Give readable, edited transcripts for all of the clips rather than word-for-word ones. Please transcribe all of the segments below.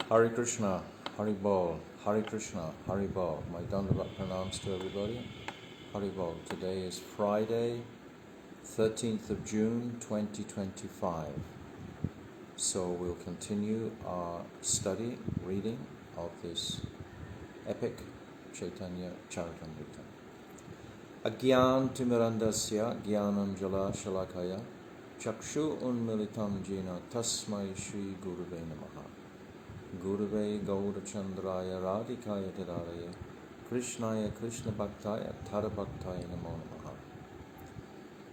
Hare Krishna, Hare Bol, Hare Krishna, Hare Bol. My Dandavat pranams to everybody. Hare Bol. Today is Friday, 13th of June, 2025. So we'll continue our study, reading of this epic Caitanya Caritamrta. Agyantimirandasya Gyananjala Shalakaya Chakshu Unmilitam Jena Tasmai Shri Gurave Namaha. Gurave Gaurachandraya Radhikaya Tadaraye Krishnaya Krishna Bhaktaya Tadabhaktaya Namo Namaha.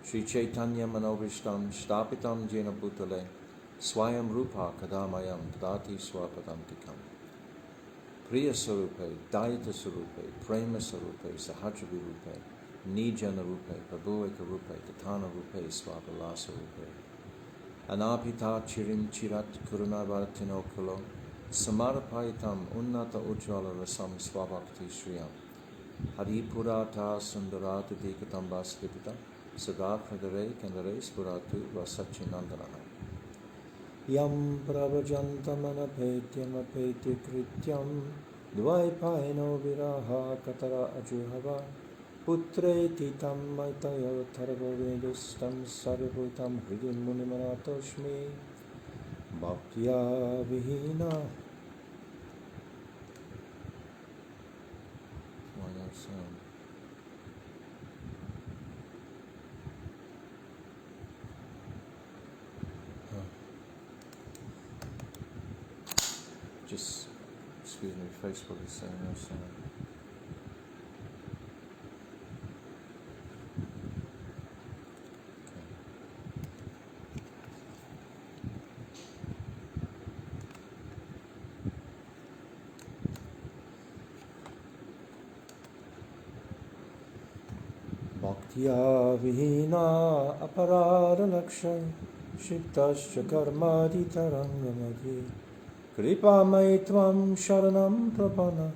Shri Chaitanya Manovishtam Shtapitam Jena Bhutale Swayam Rupa Kadamayam Dati Swapadantikam Priya Sarupe, Dayita Sarupe, Prema Sarupe, Sahajavi Rupe, Nijana Rupe, Prabhueka Rupe, Tatana Rupe, Swabalasa Rupe Anapita Chirim Chirat Kurunavaratinokulo Samarapaitam Unnata Ujjvala Rasam Swabhakti Shriyam Haripurata Sundarata Dikatam Vasvitita Sada Pradare Kandare Spuratu Vasachinandanaha Yam Pravajantamanapetya Krityam Dvaipaino Viraha Katara Ajuhava Putreti Tam Maitayo Tarvavedustam Sarvutam Hridim Munimanatoshmi Bhaktya Vihina. Why that sound? Just, excuse me, Facebook is saying no sound. Bhaktya vihina aparada lakshay shiktasya karmadi tarangamadhi kripa maitvam sharanam prapana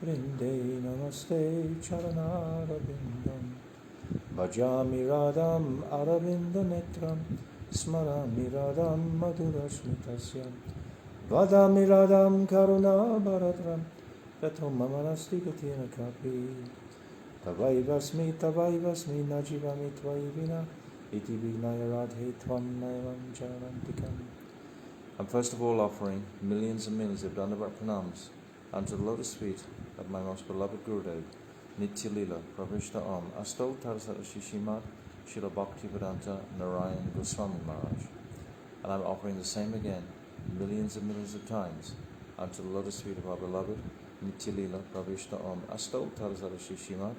vrinde namaste charanarabindam bhajami radham aravinda netram smarami radham madhurasmitasyam vadami radham karuna bharatram tatham mamanasti gatina kapi Tavaivasmi najivami tvaivina iti vignaya radhe tvam naivam charantikam. I'm first of all offering millions and millions of Dandavat pranams unto the lotus feet of my most beloved Gurudev, Adi-lila 5.86 Asto Tarsat Shishimad Srila Bhaktivedanta Narayan Goswami Maharaj. And I'm offering the same again, millions and millions of times, unto the lotus feet of our beloved Adi-lila 5.86 Asto Tarsat Shishimad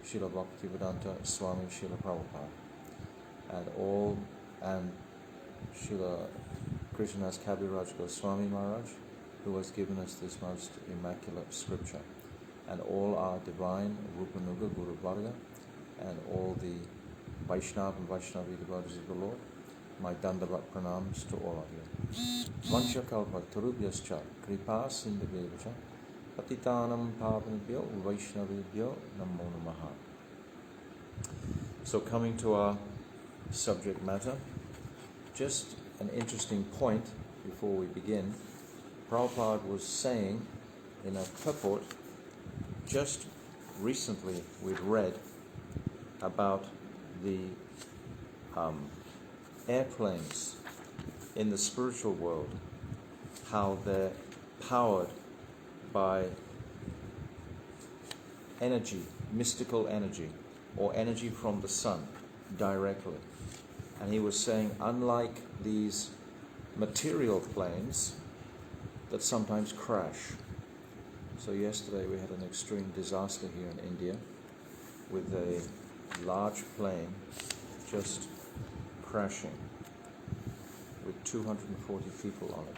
Srila Bhaktivedanta Swami Srila Prabhupada. And Srila Krishnadas Kaviraj Goswami Maharaj, who has given us this most immaculate scripture, and all our divine Rupanuga Guru Varga, and all the Vaishnava and Vaishnavi devotees of the Lord, my Dandavat pranams to all of you. Vansha kalpa tarubhyascha kripa sindhavyevacha patitanam pavanebhyo Vaishnavibhyo namo namaha. So coming to our subject matter, just an interesting point before we begin. Prabhupada was saying in a purport, just recently we'd read about the airplanes in the spiritual world, how they're powered by energy, mystical energy, or energy from the sun directly. And he was saying, unlike these material planes that sometimes crash. So yesterday we had an extreme disaster here in India with a large plane just crashing with 240 people on it.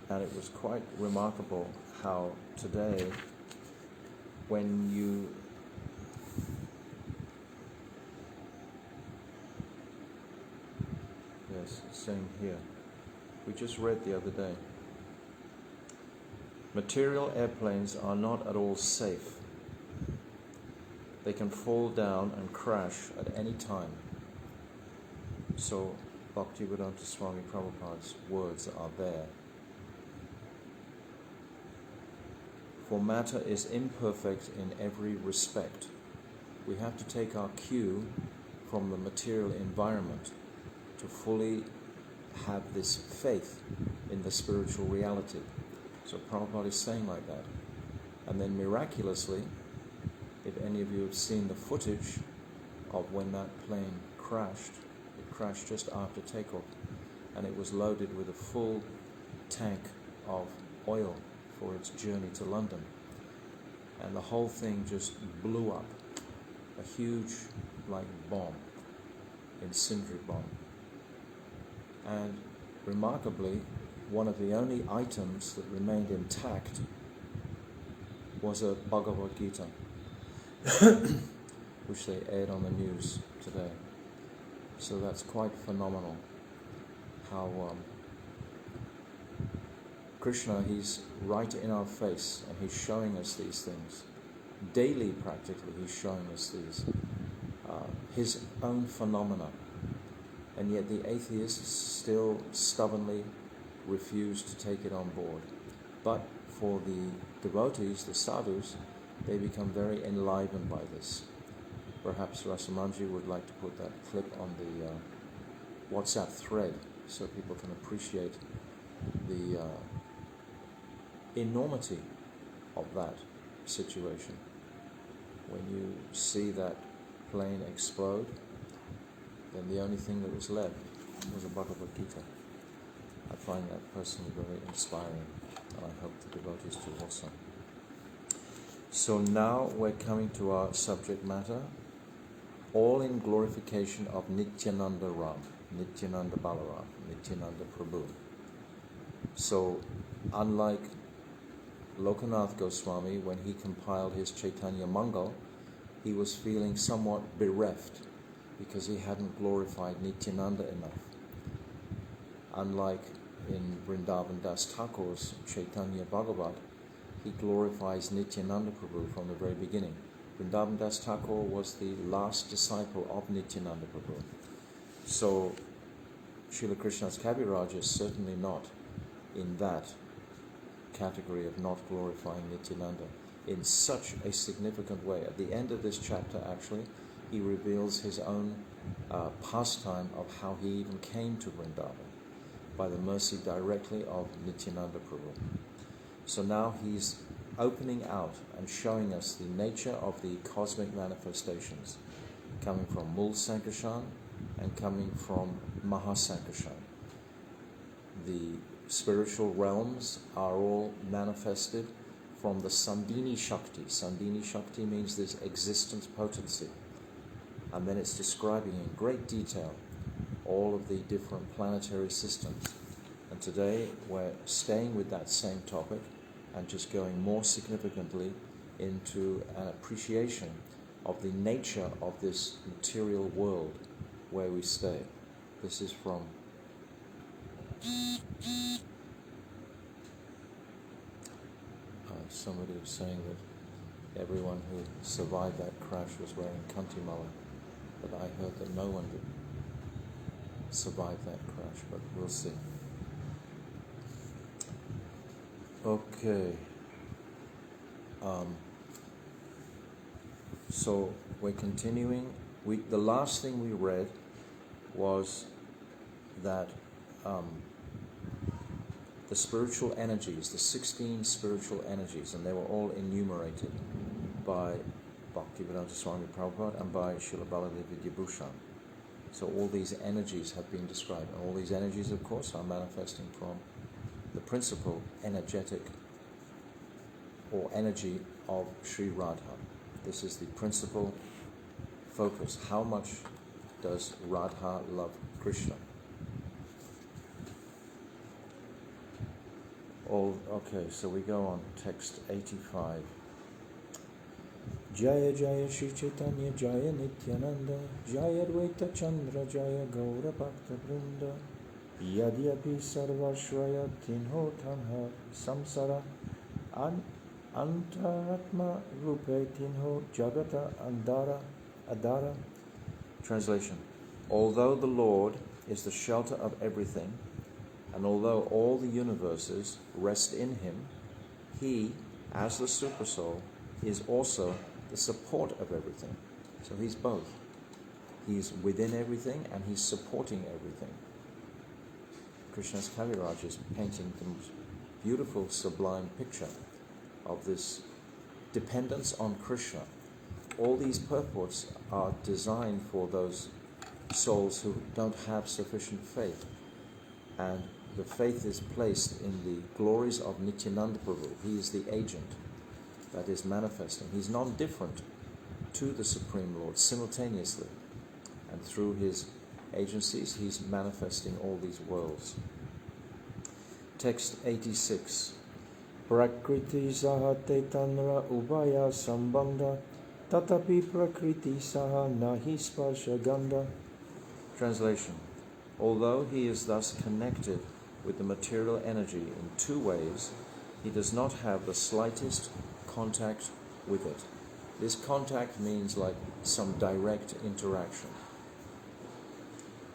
And it was quite remarkable how today, when you same here. We just read the other day. Material airplanes are not at all safe. They can fall down and crash at any time. So Bhaktivedanta Swami Prabhupada's words are there. for matter is imperfect in every respect. We have to take our cue from the material environment to fully have this faith in the spiritual reality. So Prabhupada is saying like that. And then miraculously, if any of you have seen the footage of when that plane crashed, it crashed just after takeoff, and it was loaded with a full tank of oil for its journey to London. And the whole thing just blew up. A huge, like, bomb, incendiary bomb. And remarkably, one of the only items that remained intact was a Bhagavad Gita, which they aired on the news today. So that's quite phenomenal how Krishna, he's right in our face and he's showing us these things. Daily, practically, he's showing us these, his own phenomena. And yet the atheists still stubbornly refuse to take it on board. But for the devotees, the sadhus, they become very enlivened by this. Perhaps Rasamanji would like to put that clip on the WhatsApp thread so people can appreciate the enormity of that situation. When you see that plane explode, then the only thing that was left was a Bhagavad Gita. I find that personally very inspiring, and I hope the devotees do also. So now we're coming to our subject matter, all in glorification of Nityananda Ram, Nityananda Balaram, Nityananda Prabhu. So unlike Lokanath Goswami, when he compiled his Chaitanya Mangal, he was feeling somewhat bereft because he hadn't glorified Nityananda enough. Unlike in Vrindavan Das Thakur's Chaitanya Bhagavat, he glorifies Nityananda Prabhu from the very beginning. Vrindavan Das Thakur was the last disciple of Nityananda Prabhu. So Srila Krishna's Kaviraj is certainly not in that category of not glorifying Nityananda in such a significant way. At the end of this chapter, actually, he reveals his own pastime of how he even came to Vrindavan by the mercy directly of Nityananda Prabhu. So now he's opening out and showing us the nature of the cosmic manifestations coming from Mul Sankarshan and coming from Mahasankarshan. The spiritual realms are all manifested from the Sandhini Shakti. Sandhini Shakti means this existence potency. And then it's describing in great detail all of the different planetary systems. And today we're staying with that same topic and just going more significantly into an appreciation of the nature of this material world where we stay. This is from somebody was saying that everyone who survived that crash was wearing kantimala, but I heard that no one did survive that crash, but we'll see. Okay. So we're continuing. The last thing we read was that the spiritual energies, the 16 spiritual energies, and they were all enumerated by Bhaktivedanta Swami Prabhupada and by Srila Baladev Vidyabhushan. So all these energies have been described, and all these energies, of course, are manifesting from the principal energetic or energy of Sri Radha. This is the principal focus. How much does Radha love Krishna? Okay, so we go on text 85. Jaya Jaya Shri Chaitanya Jaya Nityananda Jaya Advaita Chandra Jaya Gaura Bhakta Vrinda Yadyapi Sarvashvaya Tinho Tanha Samsara Antaratma Rupe Tinho Jagata Adara. Translation: although the Lord is the shelter of everything, and although all the universes rest in Him, He as the Supersoul, is also the support of everything. So he's both. He's within everything and he's supporting everything. Krishna's Kaviraj is painting the most beautiful, sublime picture of this dependence on Krishna. All these purports are designed for those souls who don't have sufficient faith. And the faith is placed in the glories of Nityananda Prabhu. He is the agent that is manifesting. He's non-different to the Supreme Lord simultaneously. And through his agencies, he's manifesting all these worlds. Text 86. Prakriti saha tetanra ubaya sambandha tatapi prakriti saha nahi sparsha gandha. Translation. Although he is thus connected with the material energy in two ways, he does not have the slightest contact with it. This contact means like some direct interaction.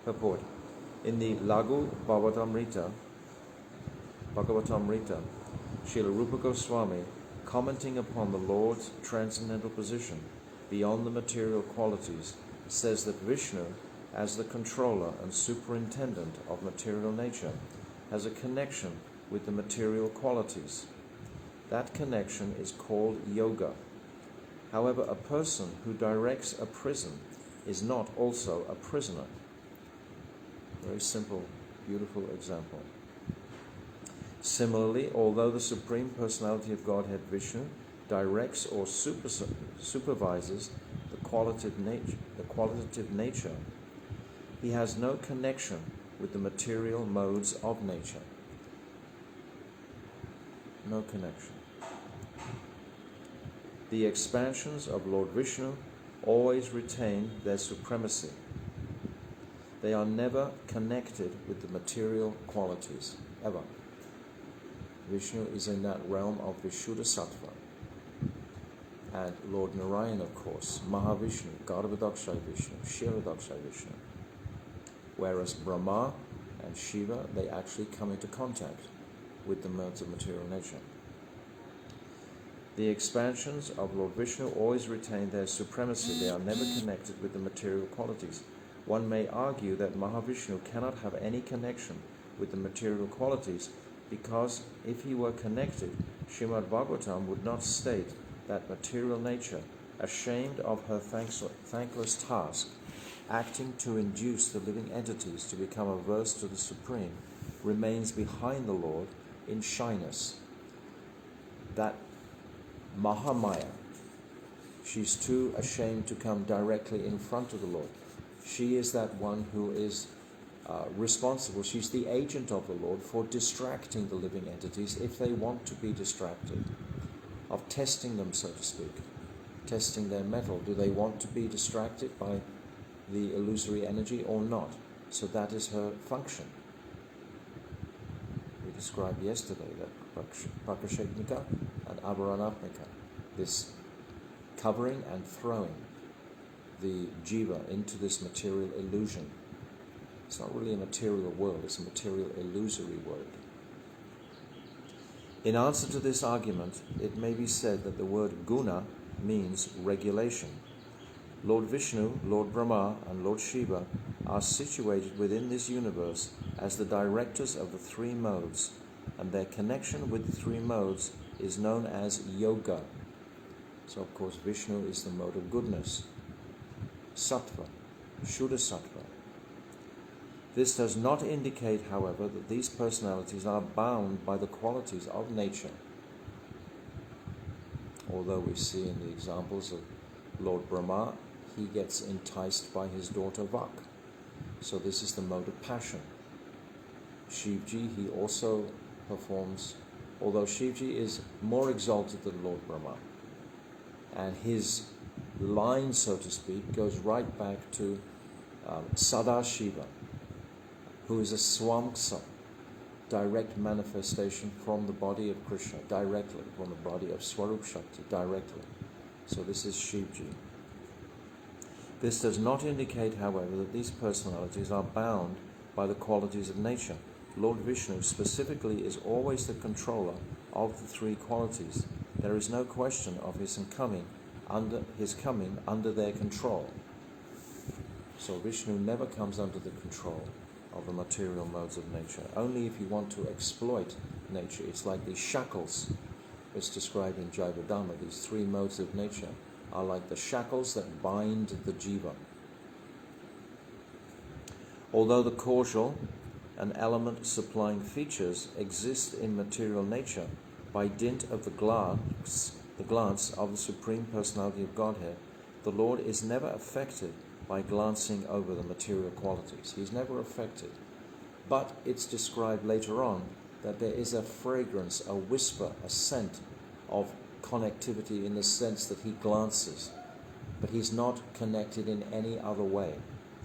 Purport. In the Lagu Bhagavatamrita, Srila Rupa Goswami, commenting upon the Lord's transcendental position beyond the material qualities, says that Vishnu, as the controller and superintendent of material nature, has a connection with the material qualities. That connection is called yoga. However, a person who directs a prison is not also a prisoner. Very simple, beautiful example. Similarly, although the Supreme Personality of Godhead Vishnu directs or supervises the qualitative nature, he has no connection with the material modes of nature. No connection. The expansions of Lord Vishnu always retain their supremacy. They are never connected with the material qualities, ever. Vishnu is in that realm of Vishuddha Sattva. And Lord Narayan, of course, Mahavishnu, Garbhodakshay Vishnu, Kshirodakshay Vishnu. Whereas Brahma and Shiva, they actually come into contact with the modes of material nature. The expansions of Lord Vishnu always retain their supremacy. They are never connected with the material qualities. One may argue that Mahavishnu cannot have any connection with the material qualities because if he were connected, Srimad Bhagavatam would not state that material nature, ashamed of her thankless task, acting to induce the living entities to become averse to the Supreme, remains behind the Lord in shyness. That Mahamaya, she's too ashamed to come directly in front of the Lord. She is that one who is responsible. She's the agent of the Lord for distracting the living entities if they want to be distracted, of testing them, so to speak, testing their mettle. Do they want to be distracted by the illusory energy or not? So that is her function. We described yesterday that Prakashetnika and Avaranatmika, this covering and throwing the jiva into this material illusion. It's not really a material world, it's a material illusory world. In answer to this argument, it may be said that the word guna means regulation. Lord Vishnu, Lord Brahma, and Lord Shiva are situated within this universe as the directors of the three modes, and their connection with the three modes is known as yoga. So, of course, Vishnu is the mode of goodness, sattva, Shuddha Sattva. This does not indicate, however, that these personalities are bound by the qualities of nature. Although we see in the examples of Lord Brahma, he gets enticed by his daughter Vak. So this is the mode of passion. Shivji, he also performs, although Shivji is more exalted than Lord Brahma, and his line, so to speak, goes right back to Sadashiva, who is a Swamksa, direct manifestation from the body of Krishna, directly, from the body of Swarup Shakti, directly. So this is Shivji. This does not indicate, however, that these personalities are bound by the qualities of nature. Lord Vishnu specifically is always the controller of the three qualities. There is no question of his coming under their control. So Vishnu never comes under the control of the material modes of nature. Only if you want to exploit nature. It's like these shackles. It's described in Jaiva Dhamma. These three modes of nature are like the shackles that bind the jiva. Although the causal and element supplying features exist in material nature by dint of the glance of the Supreme Personality of Godhead, the Lord is never affected by glancing over the material qualities. He's never affected. But it's described later on that there is a fragrance, a whisper, a scent of connectivity in the sense that he glances, but he's not connected in any other way.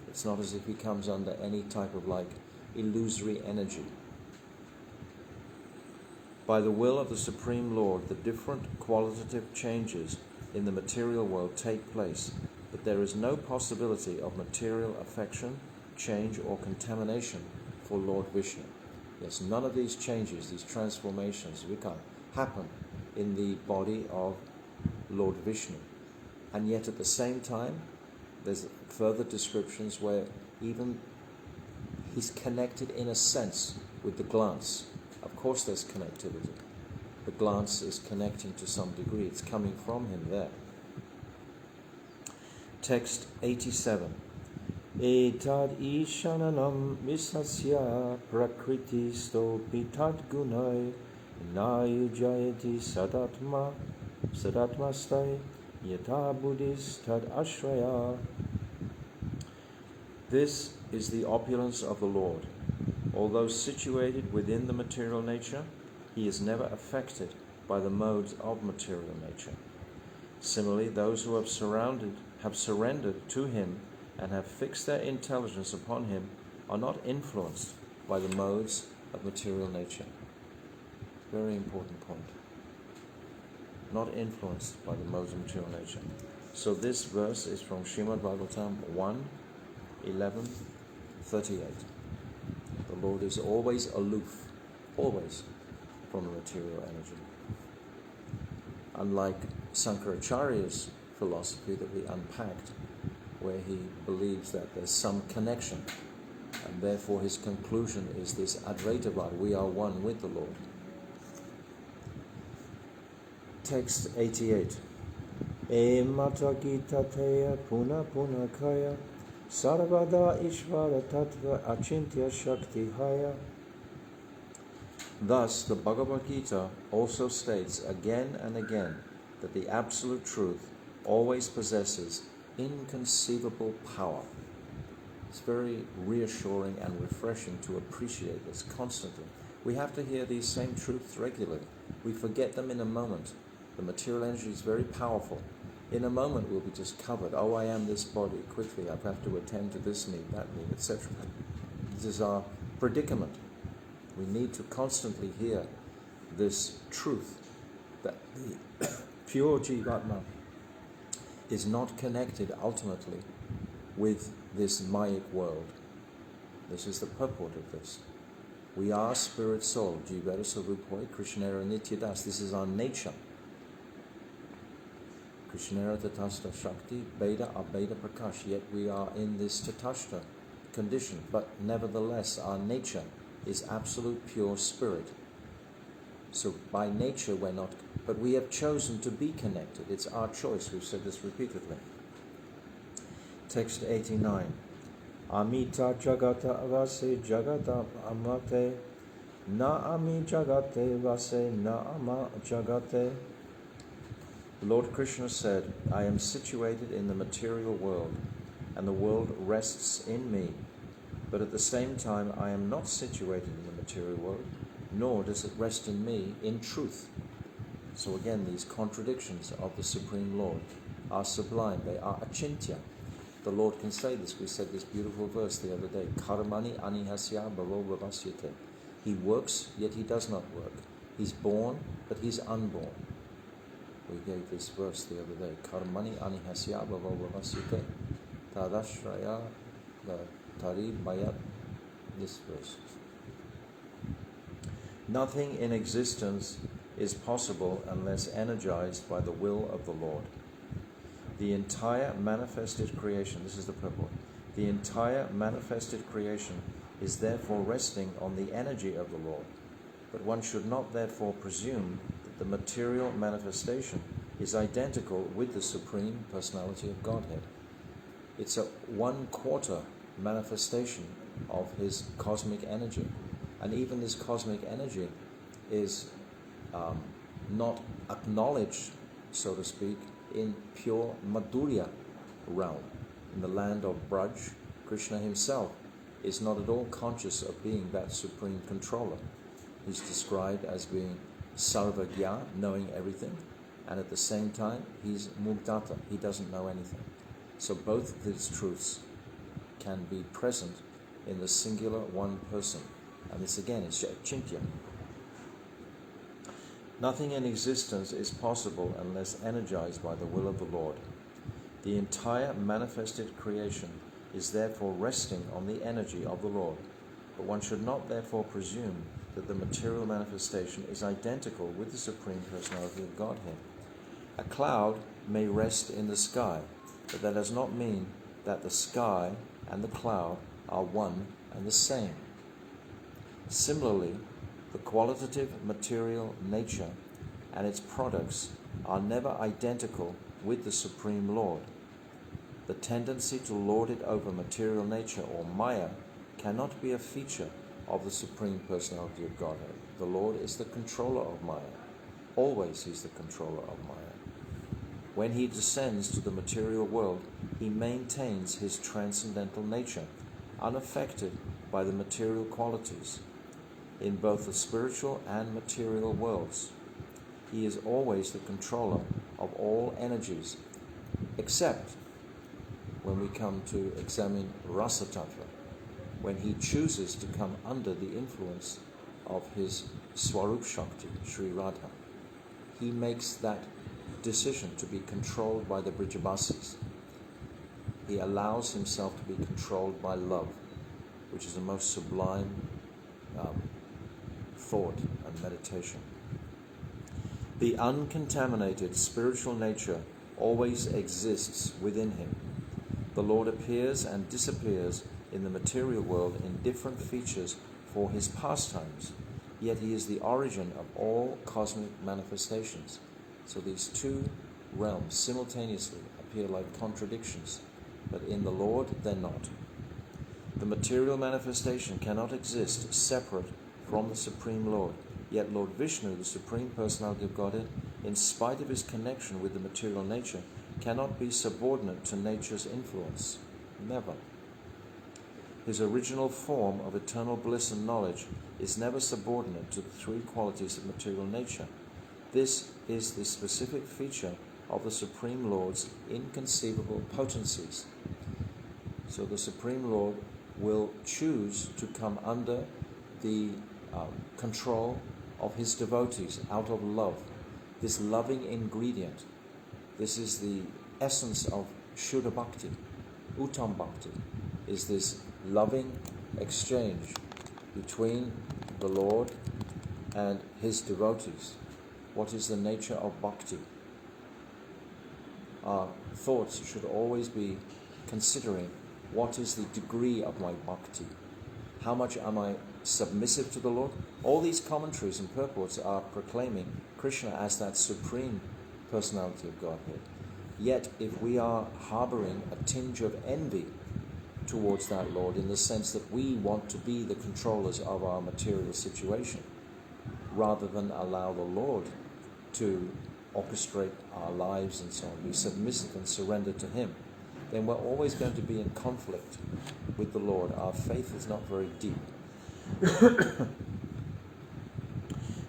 It's not as if he comes under any type of illusory energy. By the will of the Supreme Lord, the different qualitative changes in the material world take place, but there is no possibility of material affection, change, or contamination for Lord Vishnu. Yes, none of these changes, these transformations, happen in the body of Lord Vishnu. And yet at the same time, there's further descriptions where even he's connected in a sense with the glance. Of course there's connectivity. The glance is connecting to some degree. It's coming from him there. Text 87. Etad ishananam misasya prakriti sto pitad gunai nayujayati sadatmastai yata buddhis tad ashraya. This is the opulence of the Lord. Although situated within the material nature, he is never affected by the modes of material nature. Similarly, those who have surrendered to him and have fixed their intelligence upon him are not influenced by the modes of material nature. Very important point. Not influenced by the modes of material nature. So this verse is from Srimad Bhagavatam 1:11-38. The Lord is always aloof, always from the material energy. Unlike Sankaracharya's philosophy that we unpacked, where he believes that there's some connection, and therefore his conclusion is this Advaitavad, we are one with the Lord. Text 88. Emata gita teya puna puna kaya sarvada ishvara tattva achintya shakti haya. Thus, the Bhagavad Gita also states again and again that the Absolute Truth always possesses inconceivable power. It's very reassuring and refreshing to appreciate this constantly. We have to hear these same truths regularly. We forget them in a moment. The material energy is very powerful. In a moment we'll be just covered. Oh, I am this body. Quickly, I have to attend to this need, that need, etc. This is our predicament. We need to constantly hear this truth that the pure Jivatma is not connected ultimately with this Mayic world. This is the purport of this. We are spirit soul, Jivara Sarupoi, Krishnera Nityadas. This is our nature. Krishnera Tatashta Shakti, Beda Abeda Prakash. Yet we are in this Tatashta condition, but nevertheless our nature is absolute pure spirit. So by nature we're not, but we have chosen to be connected. It's our choice. We've said this repeatedly. Text 89. Amita jagata vase jagata amate na ami jagate vase na ama jagate. Lord Krishna said, I am situated in the material world, and the world rests in me. But at the same time, I am not situated in the material world, nor does it rest in me in truth. So again, these contradictions of the Supreme Lord are sublime. They are achintya. The Lord can say this. We said this beautiful verse the other day. Karmani anihasya bhavo bhavasyate. He works, yet he does not work. He's born, but he's unborn. We gave this verse the other day. Karmani anihasya bhavo bhavasyate. Tadashraya tari mayat. This verse. Nothing in existence is possible unless energized by the will of the Lord. The entire manifested creation, this is the purport, the entire manifested creation is therefore resting on the energy of the Lord. But one should not therefore presume that the material manifestation is identical with the Supreme Personality of Godhead. It's a 1/4 manifestation of his cosmic energy. And even this cosmic energy is not acknowledged, so to speak, in pure Madhurya realm. In the land of Braj, Krishna himself is not at all conscious of being that supreme controller. He's described as being Sarvagya, knowing everything, and at the same time he's Mugdata, he doesn't know anything. So both of these truths can be present in the singular one person. And this again is Chintya. Nothing in existence is possible unless energized by the will of the Lord. The entire manifested creation is therefore resting on the energy of the Lord. But one should not therefore presume that the material manifestation is identical with the Supreme Personality of Godhead. A cloud may rest in the sky, but that does not mean that the sky and the cloud are one and the same. Similarly, the qualitative material nature and its products are never identical with the Supreme Lord. The tendency to lord it over material nature or Maya cannot be a feature of the Supreme Personality of Godhead. The Lord is the controller of Maya. Always he's the controller of Maya. When he descends to the material world, he maintains his transcendental nature, unaffected by the material qualities. In both the spiritual and material worlds, he is always the controller of all energies, except when we come to examine Rasa Tattva, when he chooses to come under the influence of his Swarup Shakti, Sri Radha. He makes that decision to be controlled by the Brijabasis. He allows himself to be controlled by love, which is the most sublime thought and meditation. The uncontaminated spiritual nature always exists within him. The Lord appears and disappears in the material world in different features for his pastimes, yet he is the origin of all cosmic manifestations. So these two realms simultaneously appear like contradictions, but in the Lord they're not. The material manifestation cannot exist separate from the Supreme Lord, yet Lord Vishnu, the Supreme Personality of Godhead, in spite of his connection with the material nature, cannot be subordinate to nature's influence. Never. His original form of eternal bliss and knowledge is never subordinate to the three qualities of material nature. This is the specific feature of the Supreme Lord's inconceivable potencies. So the Supreme Lord will choose to come under the control of his devotees out of love. This loving ingredient, this is the essence of Shuddha Bhakti. Uttam Bhakti is this loving exchange between the Lord and his devotees. What is the nature of Bhakti? Our thoughts should always be considering what is the degree of my Bhakti? How much am I submissive to the Lord? All these commentaries and purports are proclaiming Krishna as that supreme personality of Godhead. Yet if we are harboring a tinge of envy towards that Lord, in the sense that we want to be the controllers of our material situation, rather than allow the Lord to orchestrate our lives and so on, be submissive and surrender to him, then we're always going to be in conflict with the Lord. Our faith is not very deep.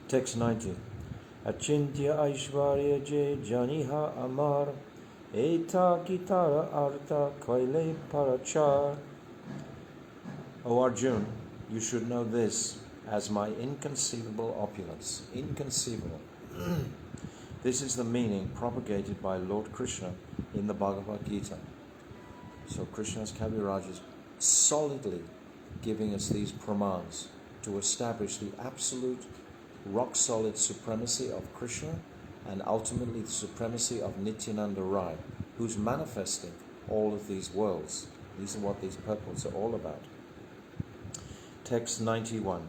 Text 90. Achintya Aishvarya Je Janiha Amar Eta Kitara Arta Kaile Parachar. O Arjun, you should know this as my inconceivable opulence. Inconceivable. This is the meaning propagated by Lord Krishna in the Bhagavad Gita. So Krishna's Kaviraj is solidly giving us these pramans to establish the absolute rock-solid supremacy of Krishna and ultimately the supremacy of Nityananda Rai, who's manifesting all of these worlds. These are what these purports are all about. Text 91.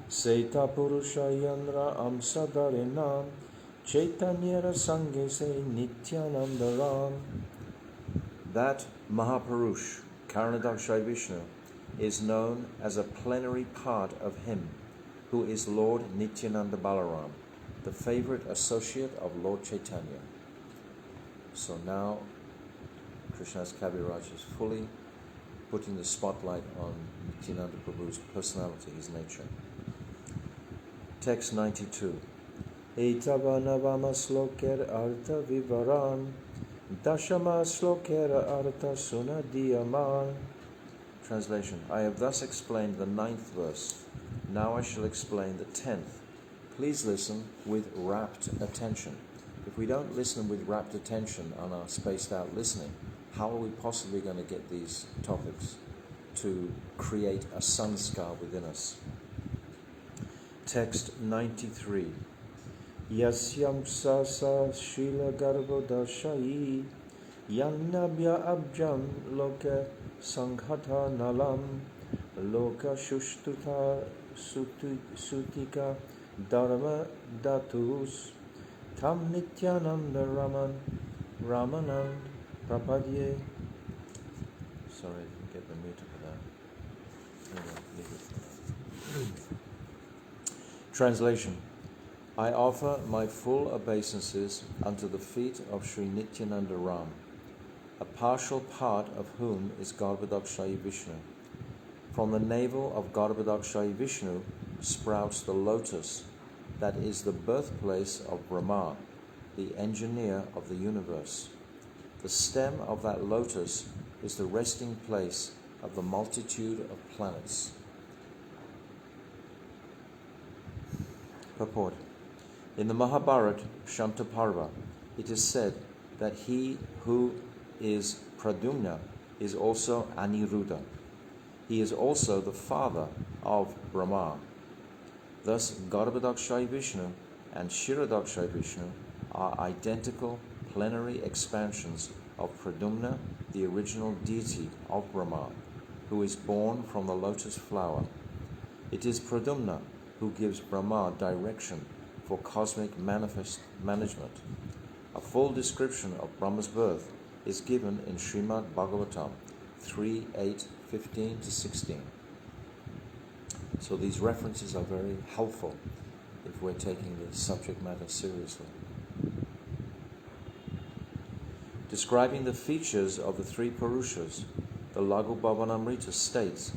Seta Purusha Yandra Amsadarinam Chaitanyara Sanghe Se Nityananda Ram. That Mahapurush, Karnadakshay Vishnu, is known as a plenary part of him, who is Lord Nityananda Balaram, the favorite associate of Lord Chaitanya. So now Krishna's Kaviraj is fully putting the spotlight on Nityananda Prabhu's personality, his nature. Text 92. Etava navama sloker artha vivaran dashama sloker artha sunadiyaman. Translation. I have thus explained the 9th verse. Now I shall explain the 10th. Please listen with rapt attention. If we don't listen with rapt attention on our spaced out listening, how are we possibly going to get these topics to create a sanskar within us? Text 93. Yasyam sasa shila garbo dashai yannabhya abjam loka sanghata nalam loka shushtuta sutika dharma datus tam nityananda ramanand prapadye. Sorry, I didn't get the meter for that. Anyway, leave it for now. Translation. I offer my full obeisances unto the feet of Sri Nityananda Ram, a partial part of whom is Garbhodakshayi Vishnu. From the navel of Garbhodakshayi Vishnu sprouts the lotus that is the birthplace of Brahma, the engineer of the universe. The stem of that lotus is the resting place of the multitude of planets. Purport. In the Mahabharata Shantaparva, it is said that he who is Pradyumna is also Aniruddha. He is also the father of Brahma. Thus, Garbhodakshayi Vishnu and Kshirodakshayi Vishnu are identical plenary expansions of Pradyumna, the original deity of Brahma, who is born from the lotus flower. It is Pradyumna who gives Brahma direction for cosmic management. A full description of Brahma's birth is given in Srimad Bhagavatam 3.8.15-16. So these references are very helpful if we're taking the subject matter seriously. Describing the features of the three Purushas, the Laghu Bhavanamrita says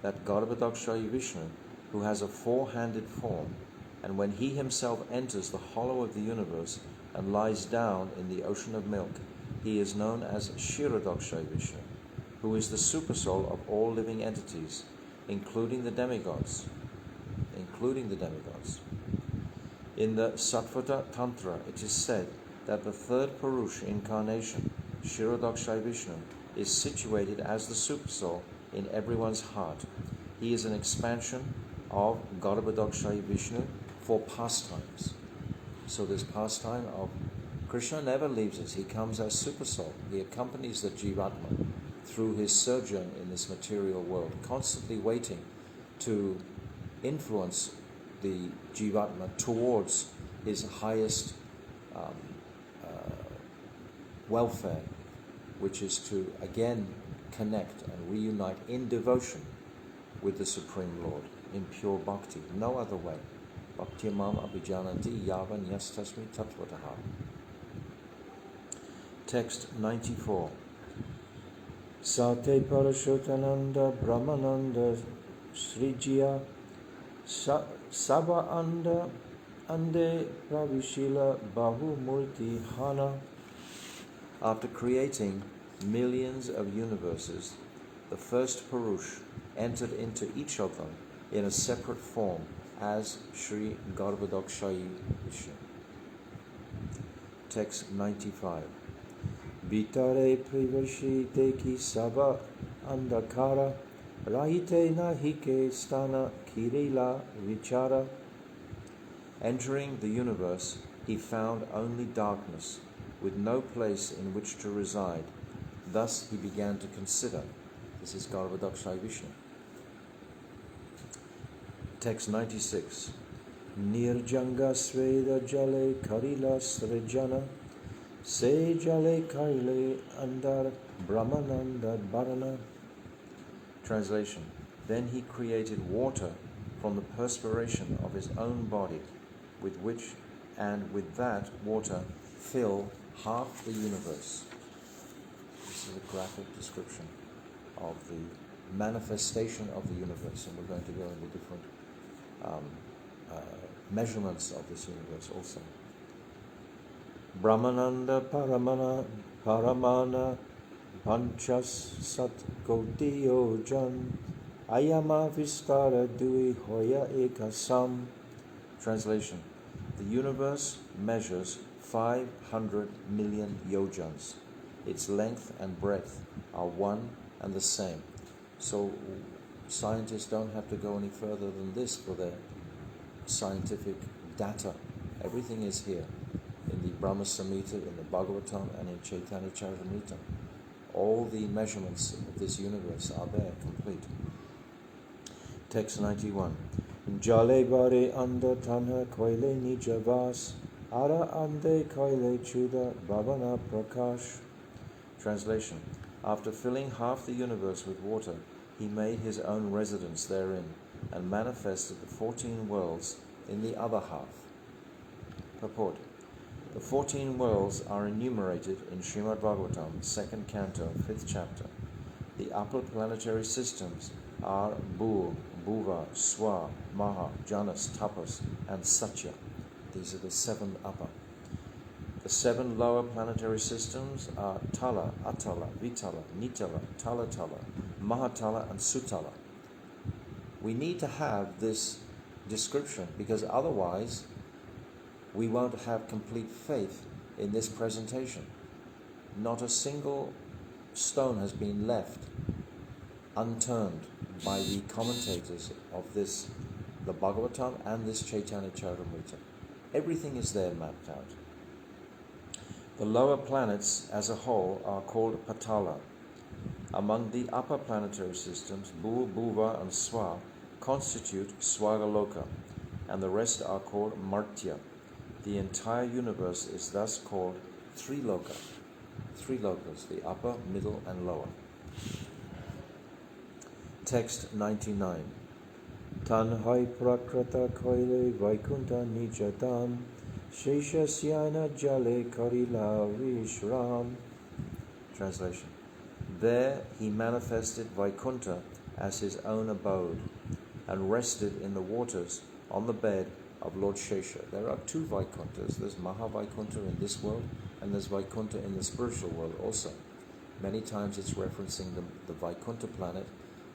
that Garbhodakshayi Vishnu, who has a four-handed form, and when he himself enters the hollow of the universe and lies down in the ocean of milk, he is known as Kshirodakshayi Vishnu, who is the supersoul of all living entities, including the demigods. In the Sattva Tantra, it is said that the third Purush incarnation, Kshirodakshayi Vishnu, is situated as the supersoul in everyone's heart. He is an expansion of Garbhodakshayi Vishnu for pastimes. So this pastime of Krishna never leaves us. He comes as supersoul. He accompanies the Jivatma through his sojourn in this material world, constantly waiting to influence the Jivatma towards his highest welfare, which is to again connect and reunite in devotion with the Supreme Lord, in pure bhakti, no other way. Bhakti mam abhijanati yavan yastasmi tattvataha. Text 94. Sate Parashotananda Brahmananda Srijiya Saba Ande Pravishila Bahu Murti Hana. After creating millions of universes, the first Purush entered into each of them in a separate form as Sri Garbhodakshayi Vishnu. Text 95. Vitare privashi teki saba andakara rahite nahike stana kirila vichara Entering the universe, he found only darkness, with no place in which to reside. Thus he began to consider. This is Garbhodakshaya Vishnu. Text 96. Nirjanga Sveda Jale Karila Srejana Se Jale Kaile Andar Brahmananda Bharana. Translation. Then he created water from the perspiration of his own body, with which and with that water fill half the universe. This is a graphic description of the manifestation of the universe, and we're going to go into different measurements of this universe also. Brahmananda Paramana Panchas Sat Kotiyo Jan Ayama Vistara Dui Hoya Ekasam. Translation. The universe measures 500 million yojans. Its length and breadth are one and the same. So scientists don't have to go any further than this for their scientific data. Everything is here in the Brahma Samhita, in the Bhagavatam, and in Caitanya Caritamrta. All the measurements of this universe are there, complete. Text 91. Jale bare anda tanha koile nijavas ara ande koile chuda bhavana prakash. Translation. After filling half the universe with water, he made his own residence therein and manifested the 14 worlds in the other half. Purport. The 14 worlds are enumerated in Srimad Bhagavatam, 2nd canto, 5th chapter. The upper planetary systems are Bhur, Bhuva, Swa, Maha, Janas, Tapas, and Satya. These are the 7 upper. The 7 lower planetary systems are Tala, Atala, Vitala, Nitala, Talatala, Mahatala, and Sutala. We need to have this description because otherwise we won't have complete faith in this presentation. Not a single stone has been left unturned by the commentators of this, the Bhagavatam and this Caitanya Caritamrta. Everything is there mapped out. The lower planets as a whole are called Patala. Among the upper planetary systems, Bhu, Bhuva and Swa constitute Swagaloka, and the rest are called Martya. The entire universe is thus called Triloka. 3 lokas, the upper, middle and lower. Text 99. Tanhai prakrata koile vaikunta nijatam sheshasyana jale karila vishram. Translation. There he manifested Vaikunta as his own abode and rested in the waters on the bed of Lord Shesha. There are 2 Vaikuntas. There's Mahavaikuntha in this world and there's Vaikunta in the spiritual world also. Many times it's referencing the Vaikunta planet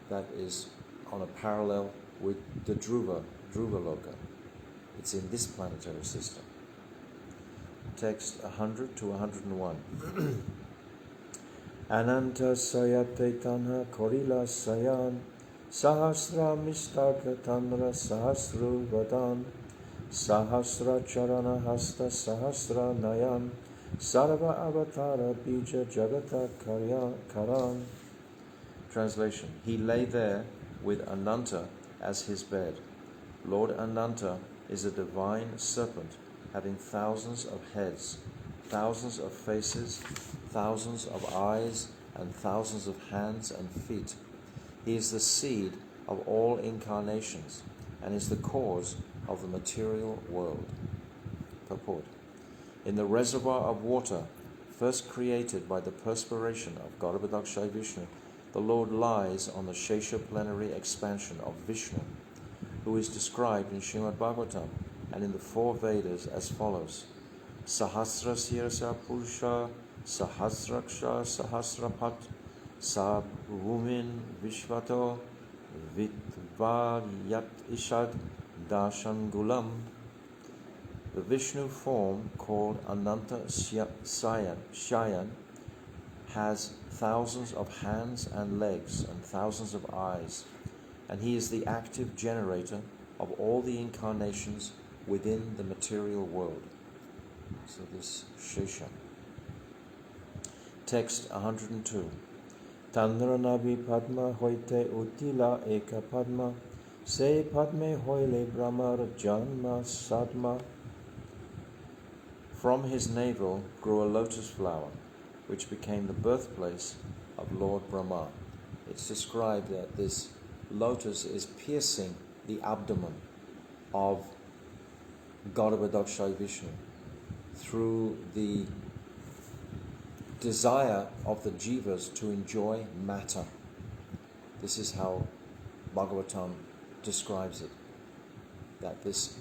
that is on a parallel with the Dhruva Loka. It's in this planetary system. Text 100 to 101. Ananta sayate tanha korila sayan sahasra mistarka tanra sahasru vadan sahasra charana hasta sahasra nayan sarva avatara bija jagata karan. Translation. He lay there with Ananta as his bed. Lord Ananta is a divine serpent having thousands of heads, thousands of faces, thousands of eyes, and thousands of hands and feet. He is the seed of all incarnations and is the cause of the material world. Purport. In the reservoir of water, first created by the perspiration of Garbhodakshaya Vishnu, the Lord lies on the Shesha plenary expansion of Vishnu, who is described in Srimad Bhagavatam and in the 4 Vedas as follows. Sahasra Sirasa Purusha Sahasraksha Sahasrapat Sabhumin Vishvato Vitvaryat Ishad Dashangulam. The Vishnu form called Ananta Shayan has thousands of hands and legs and thousands of eyes, and he is the active generator of all the incarnations within the material world. So this Shesha. Text 102. Tanra Nabi Padma hoite utila eka Padma, se Padme hoile Brahmar Janma Sadma. From his navel grew a lotus flower, which became the birthplace of Lord Brahma. It's described that this lotus is piercing the abdomen of Garbhodakshaya Vishnu through the desire of the jivas to enjoy matter. This is how Bhagavatam describes it, that this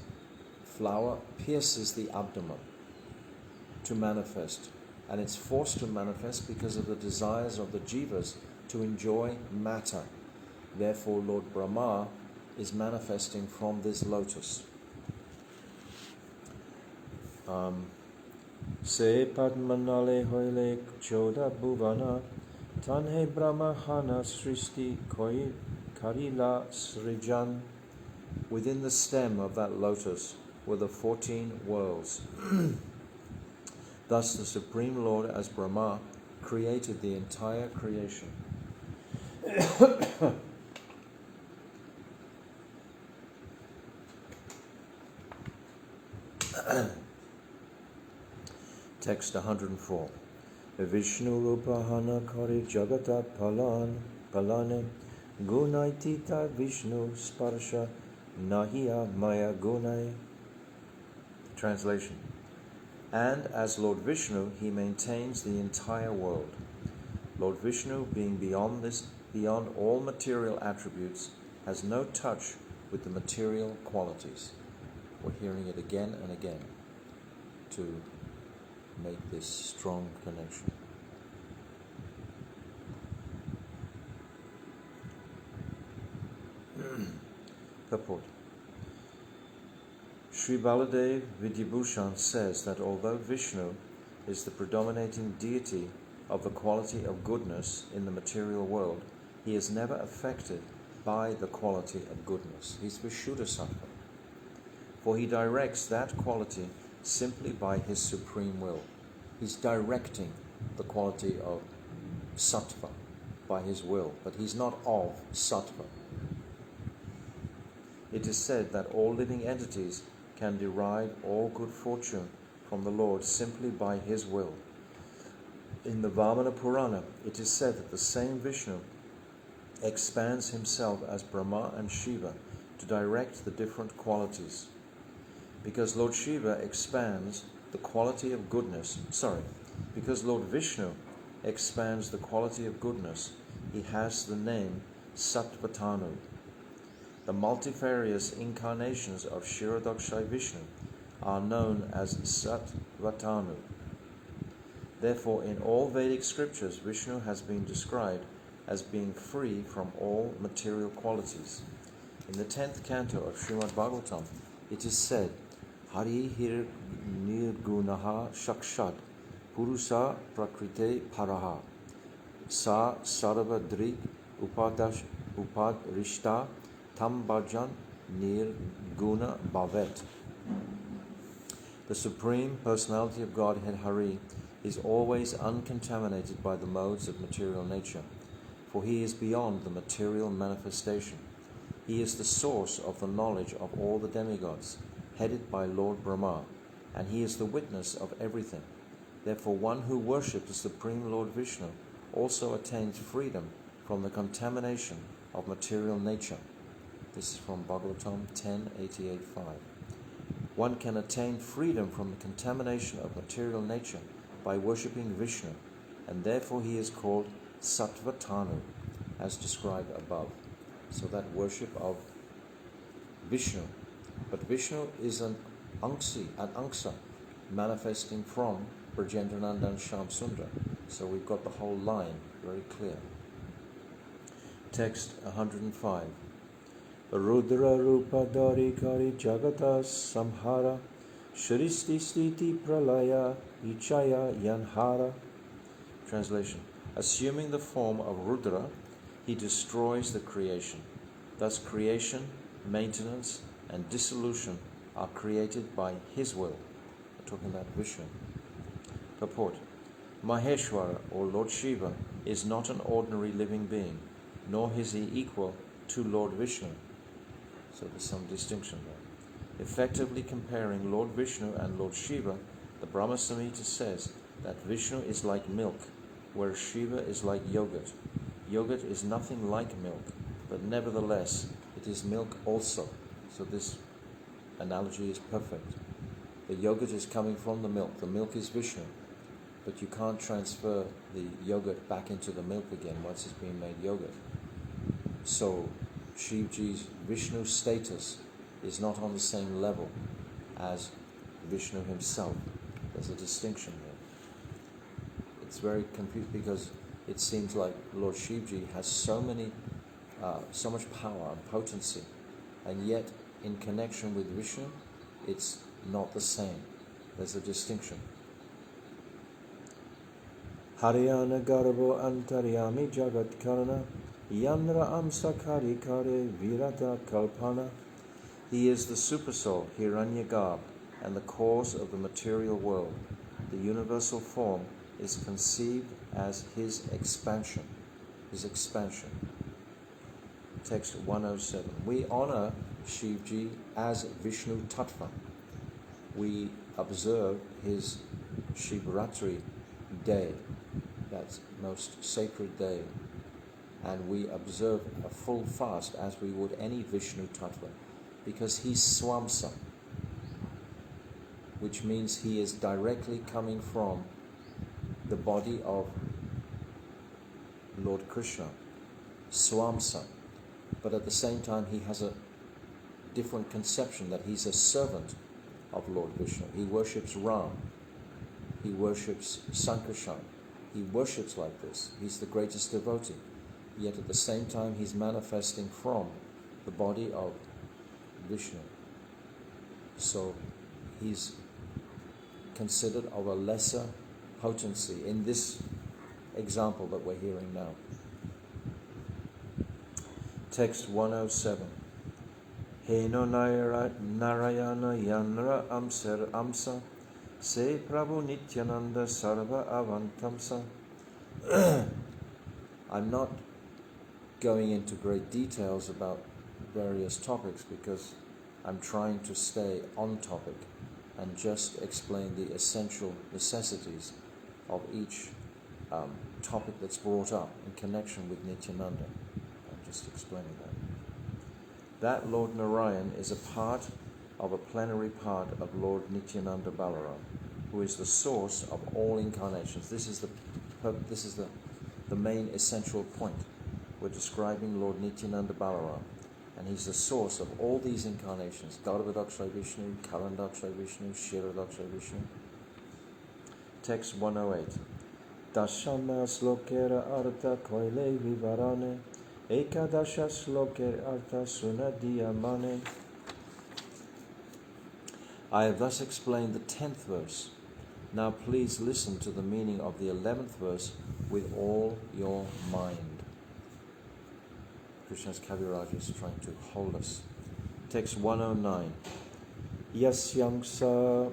flower pierces the abdomen to manifest, and it's forced to manifest because of the desires of the jivas to enjoy matter. Therefore, Lord Brahma is manifesting from this lotus. Se Padmanale hoile choda bhuvana, tanhe brahmahana sristi koi karila srijan. Within the stem of that lotus were the 14 worlds. Thus the Supreme Lord as Brahma created the entire creation. Text 104. Vishnu Rupahana Kari Jagata Palane Gunaitita Vishnu Sparsha Nahiya Maya Gunai. Translation. And as Lord Vishnu, he maintains the entire world. Lord Vishnu, being beyond all material attributes, has no touch with the material qualities. We're hearing it again and again to make this strong connection. Purport. Sri Baladev Vidyabhushan says that although Vishnu is the predominating deity of the quality of goodness in the material world, he is never affected by the quality of goodness. He's Vishuddha Sattva, for he directs that quality simply by his supreme will. He's directing the quality of Sattva by his will, but he's not of Sattva. It is said that all living entities can derive all good fortune from the Lord simply by his will. In the Vamana Purana, it is said that the same Vishnu expands himself as Brahma and Shiva to direct the different qualities. Because Lord Shiva expands the quality of goodness, because Lord Vishnu expands the quality of goodness, he has the name Sattvatanu. The multifarious incarnations of Kshirodakshaya Vishnu are known as Sattvatanu. Therefore, in all Vedic scriptures, Vishnu has been described as being free from all material qualities. In the 10th canto of Srimad Bhagavatam, it is said, Hari hir nirgunaha shakshad purusa prakrite paraha sa sarvadrik upadrishta tam bhajan nirguna bhavet. The Supreme Personality of Godhead Hari is always uncontaminated by the modes of material nature, for he is beyond the material manifestation. He is the source of the knowledge of all the demigods, headed by Lord Brahma, and he is the witness of everything. Therefore, one who worships the Supreme Lord Vishnu also attains freedom from the contamination of material nature. This is from Bhagavatam 10.88.5. One can attain freedom from the contamination of material nature by worshipping Vishnu, and therefore he is called Sattvatanu, as described above. So that worship of Vishnu. But Vishnu is an angsa, manifesting from Brajendranandan Shyam Sundar. So we've got the whole line very clear. Text 105. Rudra Rupa Dari Kari Jagata Samhara Shristi Stiti Pralaya Ichaya Yanhara. Translation. Assuming the form of Rudra, he destroys the creation. Thus creation, maintenance, and dissolution are created by his will. We're talking about Vishnu. Purport. Maheshwara, or Lord Shiva, is not an ordinary living being, nor is he equal to Lord Vishnu. So there's some distinction there. Effectively comparing Lord Vishnu and Lord Shiva, the Brahma Samhita says that Vishnu is like milk, whereas Shiva is like yogurt. Yogurt is nothing like milk, but nevertheless it is milk also. So this analogy is perfect. The yogurt is coming from the milk. The milk is Vishnu, but you can't transfer the yogurt back into the milk again once it's been made yogurt. So Shivji's Vishnu status is not on the same level as Vishnu himself. There's a distinction there. It's very confused because it seems like Lord Shivji has so much power and potency, and yet in connection with Vishnu, it's not the same. There's a distinction. Haryana Garbo Antaryami Jagat Karana Yamra Amsakari Kare Virata Kalpana. He is the supersoul, Hiranyagarbha, and the cause of the material world. The universal form is conceived as his expansion. Text 107. We honor Shivji as Vishnu Tattva. We observe his Shivratri day, that most sacred day, and we observe a full fast as we would any Vishnu Tattva, because he's Swamsa, which means he is directly coming from the body of Lord Krishna, Swamsa, but at the same time he has a different conception that he's a servant of Lord Vishnu. He worships Ram, he worships Sankarshan, he worships like this. He's the greatest devotee, yet at the same time he's manifesting from the body of Vishnu. So he's considered of a lesser potency in this example that we're hearing now. Text 107. Heno Narayana Yanra Amsa Se Prabhu Nityananda Sarva Avantamsa. I'm not going into great details about various topics because I'm trying to stay on topic and just explain the essential necessities of each topic that's brought up in connection with Nityananda. I'm just explaining that. That Lord Narayan is a part of a plenary part of Lord Nityananda Balaram, who is the source of all incarnations. This is the main essential point. We're describing Lord Nityananda Balaram, and he's the source of all these incarnations. Garbhadakshay Vishnu, Karandakshay Vishnu, Shiradakshay Vishnu. Text 108. Dashana slokera artha koile vivarane ekadasha sloker artha sunadiyamane. I have thus explained the 10th verse. Now please listen to the meaning of the 11th verse with all your mind. Krishna's Kaviraj is trying to hold us. Text 109. Yasyamsa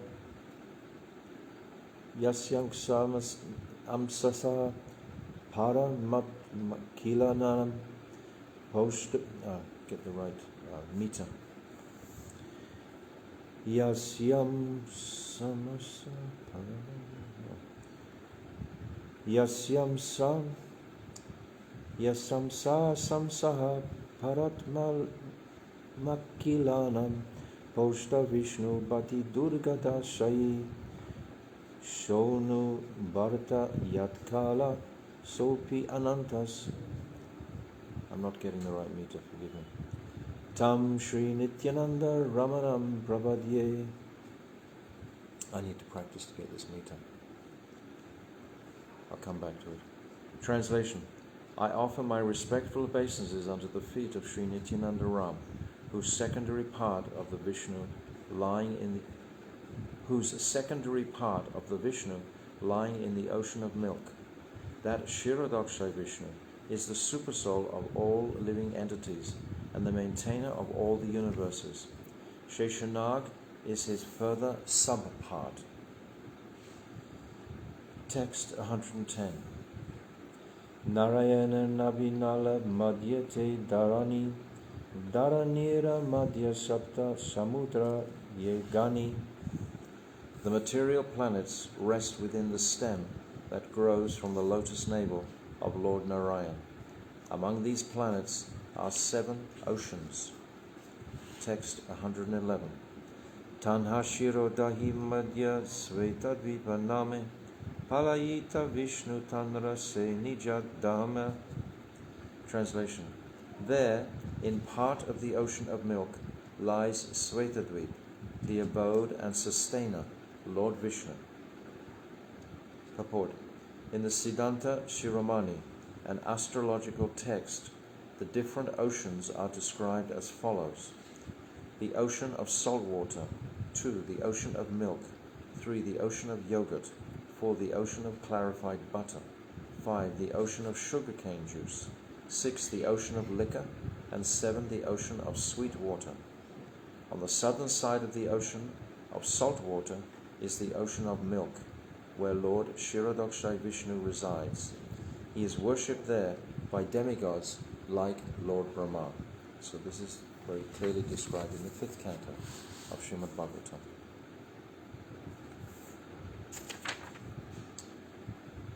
amsasa paramakkilanam post. Get the right meter. Yasyam samasa Yasamsa samsaha paratmal makkilanam posta Vishnu bhati durgata shayi shonu bharata yatkala sopi anantas. I'm not getting the right meter, forgive me. Tam Shri Nityananda Ramanam Prabhadye. I need to practice to get this meter. I'll come back to it. Translation. I offer my respectful obeisances unto the feet of Sri Nityananda Ram, whose secondary part of the Vishnu lying in the ocean of milk. That Shiradakshay Vishnu is the supersoul of all living entities and the maintainer of all the universes. Sheshanag is his further subpart. Text 110. Narayana Nabinala Madhyate Dharani Dharanira Madhya Sapta Samudra Yegani. The material planets rest within the stem that grows from the lotus navel of Lord Narayan. Among these planets are 7 oceans. Text 111. Tanha Shiro Dahi Madhya Svetadvipa Name Palayita Vishnu Tanra Se Nijat Dhamma. Translation. There, in part of the ocean of milk, lies Svetadvip, the abode and sustainer, Lord Vishnu. Purport. In the Siddhanta Shiromani, an astrological text, the different oceans are described as follows: the ocean of salt water, 2. The ocean of milk, 3. The ocean of yogurt, 4. The ocean of clarified butter, 5. The ocean of sugarcane juice, 6. The ocean of liquor, and 7. The ocean of sweet water. On the southern side of the ocean of salt water is the ocean of milk, where Lord Kshirodakshay Vishnu resides. He is worshipped there by demigods like Lord Brahma. So this is very clearly described in the 5th canto of Srimad Bhagavatam.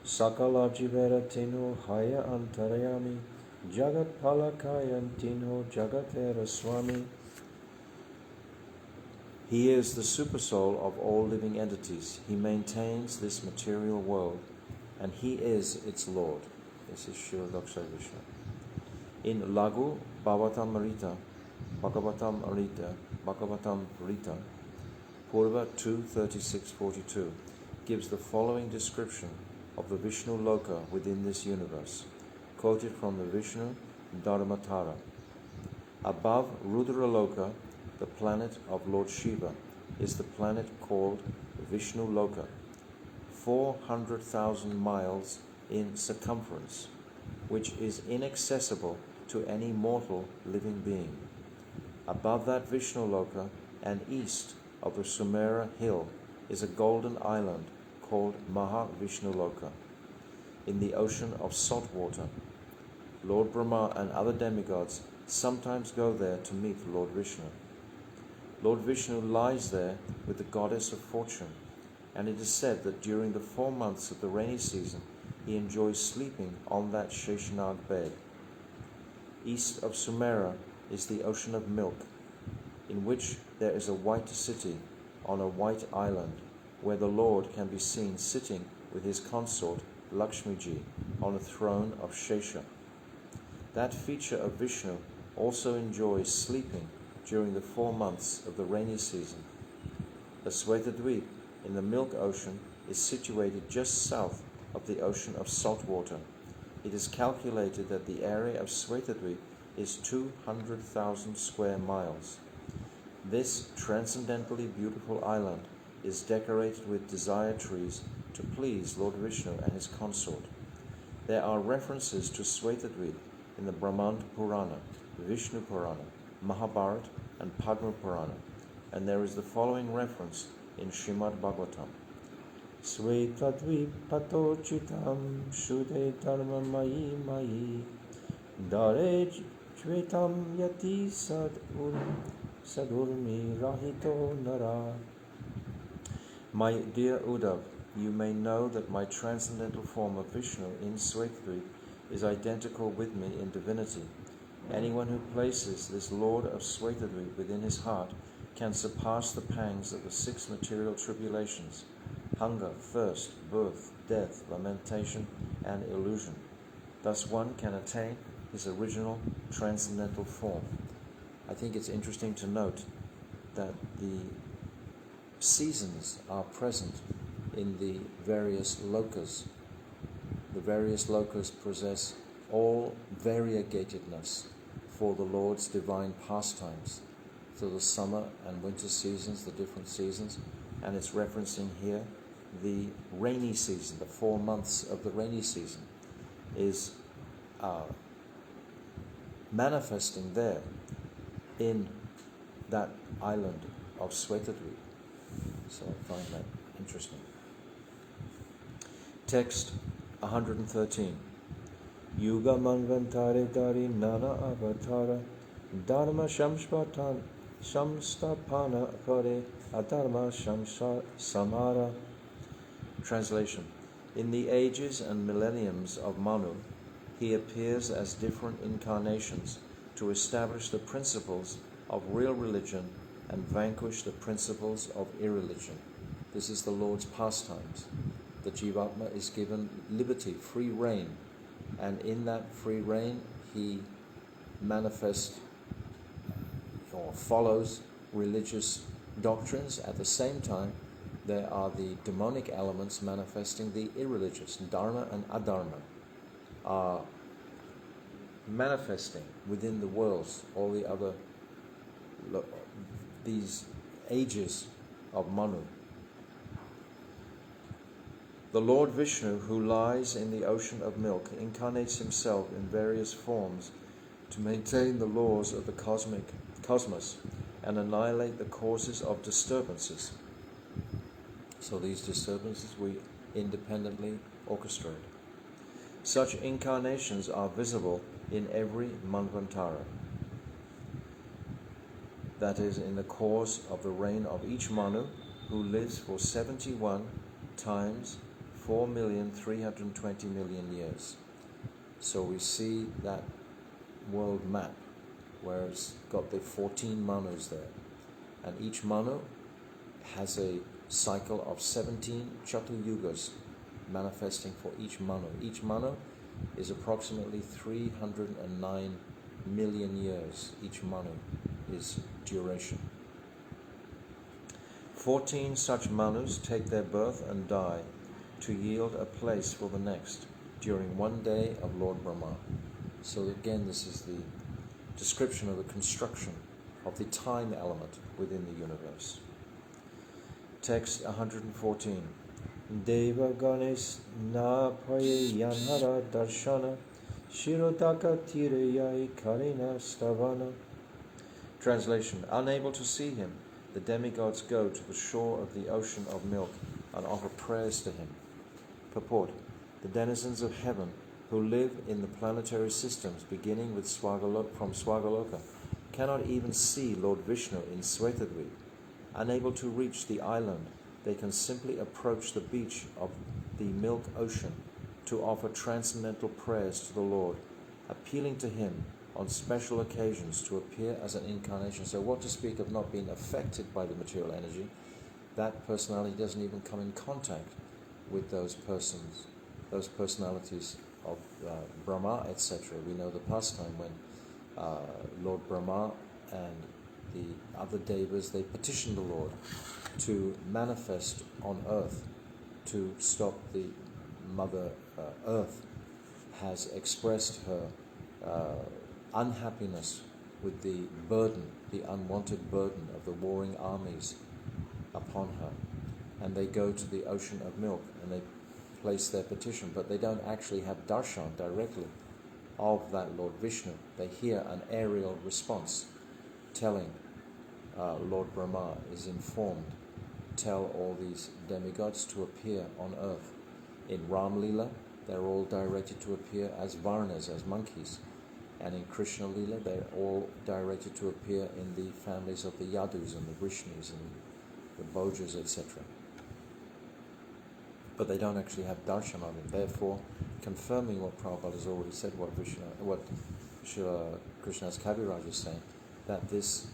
Sakala jivera tino haya antarayami jagat palakayan tino jagatera swami. He is the supersoul of all living entities. He maintains this material world, and he is its Lord. This is Kshirodakshay Vishnu. In Lagu Bhagavatam Rita, Purva 2.36.42 gives the following description of the Vishnu Loka within this universe, quoted from the Vishnu Dharmatara. Above Rudra Loka, the planet of Lord Shiva, is the planet called Vishnu Loka, 400,000 miles in circumference, which is inaccessible to any mortal living being. Above that Vishnu Loka and east of the Sumera hill is a golden island called Maha Vishnu Loka, in the ocean of salt water. Lord Brahma and other demigods sometimes go there to meet Lord Vishnu. Lord Vishnu lies there with the goddess of fortune, and it is said that during the 4 months of the rainy season he enjoys sleeping on that Sheshanag bed. East of Sumera is the ocean of milk, in which there is a white city on a white island, where the Lord can be seen sitting with his consort Lakshmiji on a throne of Shesha. That feature of Vishnu also enjoys sleeping during the 4 months of the rainy season. The Svetadvip in the Milk Ocean is situated just south of the ocean of salt water. It is calculated that the area of Svetadvip is 200,000 square miles. This transcendently beautiful island is decorated with desire trees to please Lord Vishnu and his consort. There are references to Svetadvip in the Brahmanda Purana, Vishnu Purana, Mahabharata, and Padma Purana, and there is the following reference in Srimad Bhagavatam. Svetadvip patochitam shude dharma mayi mayi dare jvetam yati sadurmi rahito nara. My dear Uddhav, you may know that my transcendental form of Vishnu in Svetadvip is identical with me in divinity. Anyone who places this Lord of Svetadvip within his heart can surpass the pangs of the 6 material tribulations: hunger, thirst, birth, death, lamentation, and illusion. Thus one can attain his original transcendental form. I think it's interesting to note that the seasons are present in the various lokas. The various lokas possess all variegatedness for the Lord's divine pastimes. So the summer and winter seasons, the different seasons, and it's referencing here the rainy season, the 4 months of the rainy season is manifesting there in that island of Svetadvip. So I find that interesting. Text 113. Yuga manvantare dari nana avatara dharma shamspatan shamstapana kare adharma samara. Translation. In the ages and millenniums of Manu, he appears as different incarnations to establish the principles of real religion and vanquish the principles of irreligion. This is the Lord's pastimes. The Jivatma is given liberty, free reign, and in that free reign he manifests or follows religious doctrines. At the same time, there are the demonic elements manifesting the irreligious. Dharma and adharma are manifesting within the worlds, all the other, these ages of Manu. The Lord Vishnu, who lies in the ocean of milk, incarnates himself in various forms to maintain the laws of the cosmos and annihilate the causes of disturbances. So these disturbances we independently orchestrate. Such incarnations are visible in every Manvantara. That is, in the course of the reign of each Manu, who lives for 71 times 4,320,000,000 years. So we see that world map where it's got the 14 Manus there. And each Manu has a cycle of 17 Chatuyugas manifesting for each Manu. Each Manu is approximately 309 million years. Each Manu is duration. 14 such Manus take their birth and die to yield a place for the next during one day of Lord Brahma. So again, this is the description of the construction of the time element within the universe. Text 114. Deva Ganesh na paye yanhara darshana shirotaka tireyai karina stavana. Translation. Unable to see him, the demigods go to the shore of the ocean of milk and offer prayers to him. Purport. The denizens of heaven who live in the planetary systems beginning with from Swagaloka cannot even see Lord Vishnu in Svetadvip. Unable to reach the island, they can simply approach the beach of the milk ocean to offer transcendental prayers to the Lord, appealing to him on special occasions to appear as an incarnation. So what to speak of not being affected by the material energy, that personality doesn't even come in contact with those persons, those personalities of Brahma, etc. We know the pastime when Lord Brahma and the other devas, they petitioned the Lord to manifest on earth to stop the Mother Earth has expressed her unhappiness with the burden, the unwanted burden of the warring armies upon her. And they go to the ocean of milk and they place their petition, but they don't actually have darshan directly of that Lord Vishnu. They hear an aerial response telling Lord Brahma is informed, tell all these demigods to appear on earth. In Ram-lila, they're all directed to appear as Varnas, as monkeys. And in Krishna Lila, they're all directed to appear in the families of the Yadus and the Vishnus and the Bhojas, etc. But they don't actually have darshan of him. Therefore, confirming what Prabhupada has already said, what Srila Krishnadas Kaviraj is saying, that this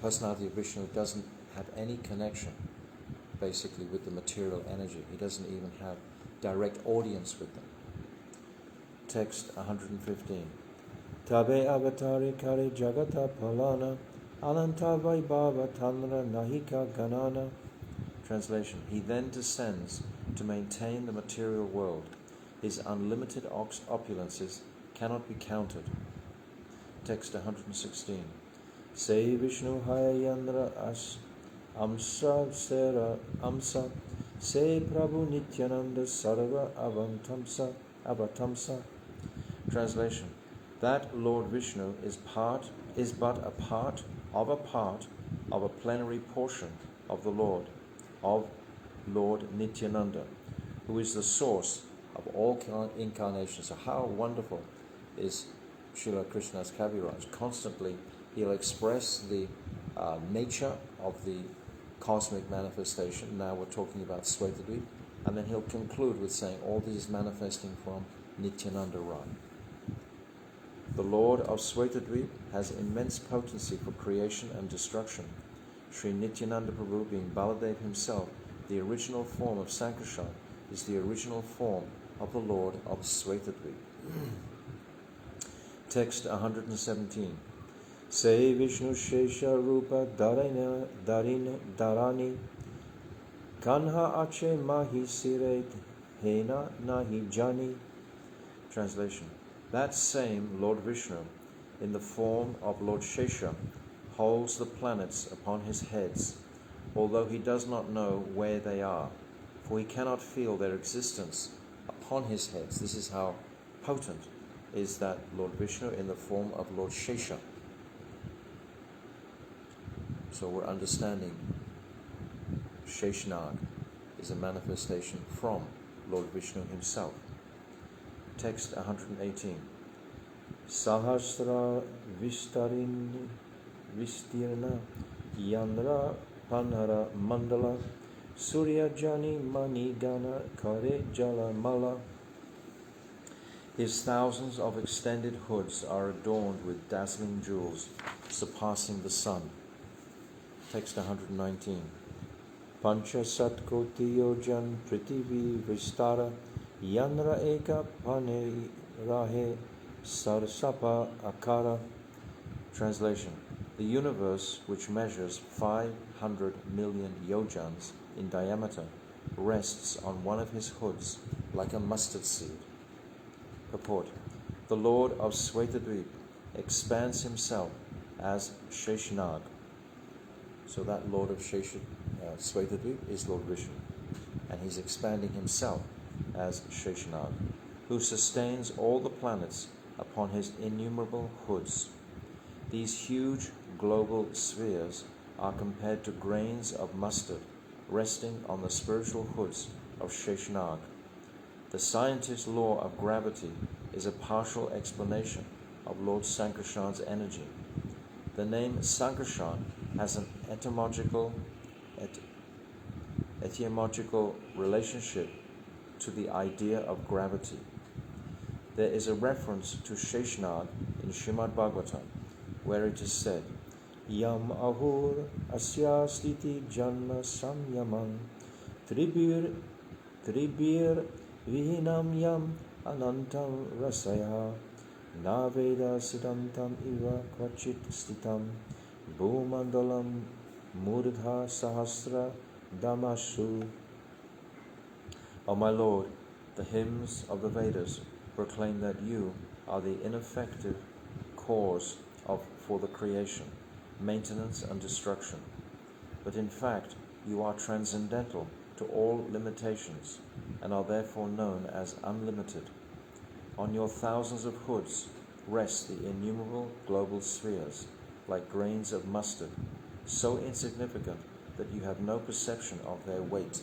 personality of Vishnu doesn't have any connection, basically, with the material energy. He doesn't even have direct audience with them. Text 115. Tabe avatari kare jagata palana ananta vaibhava tanra nahika ganana. Translation. He then descends to maintain the material world. His unlimited opulences cannot be counted. Text 116. Se Vishnu Hayayandra Amsa Sera Amsa Se Prabhu Nityananda Sarva Avatamsa. Translation. That Lord Vishnu is but a part of a plenary portion of the Lord. of Lord Nityananda, who is the source of all incarnations. So how wonderful is Srila Krishna's Kaviraj? Constantly he'll express the nature of the cosmic manifestation. Now we're talking about Svetadvip. And then he'll conclude with saying all these manifesting from Nityananda Rai. The Lord of Svetadvip has immense potency for creation and destruction. Sri Nityananda Prabhu, being Baladev himself, the original form of Sankarshan, is the original form of the Lord of Svetadvip. Text 117. Se Vishnu Shesha Rupa Dharani Kanha Ache Mahi Sire Hena Nahi Jani. Translation. That same Lord Vishnu, in the form of Lord Shesha, holds the planets upon his heads, although he does not know where they are, for he cannot feel their existence upon his heads. This is how potent is that Lord Vishnu in the form of Lord Shesha. So we're understanding Sheshnag is a manifestation from Lord Vishnu himself. Text 118. Sahasra Vistirna Yandra Panhara Mandala Surya Jani Mani Gana Kare Jala Mala. His thousands of extended hoods are adorned with dazzling jewels, surpassing the sun. Text 119. Pancha Sat Koti Yojan Prithvi Vistara Yandra Eka Pane Rahe Sarsapa Akara. Translation. The universe, which measures 500 million yojans in diameter, rests on one of his hoods like a mustard seed. Purport. The Lord of Svetadvip expands himself as Sheshnag. So that Lord of Svetadvip is Lord Vishnu, and he's expanding himself as Sheshnag, who sustains all the planets upon his innumerable hoods. These huge global spheres are compared to grains of mustard resting on the spiritual hoods of Sheshnag. The scientist's law of gravity is a partial explanation of Lord Sankarshan's energy. The name Sankarshan has an etymological relationship to the idea of gravity. There is a reference to Sheshnag in Srimad Bhagavatam, where it is said, Yam ahur asya stiti janma samyamam tribir vihinam yam anantam rasaya naveda siddhantam iva kvachit stitam bhumandalam murdha sahasra damashu. O my Lord, the hymns of the Vedas proclaim that you are the ineffective cause for the creation, maintenance and destruction. But in fact, you are transcendental to all limitations and are therefore known as unlimited. On your thousands of hoods rest the innumerable global spheres, like grains of mustard, so insignificant that you have no perception of their weight.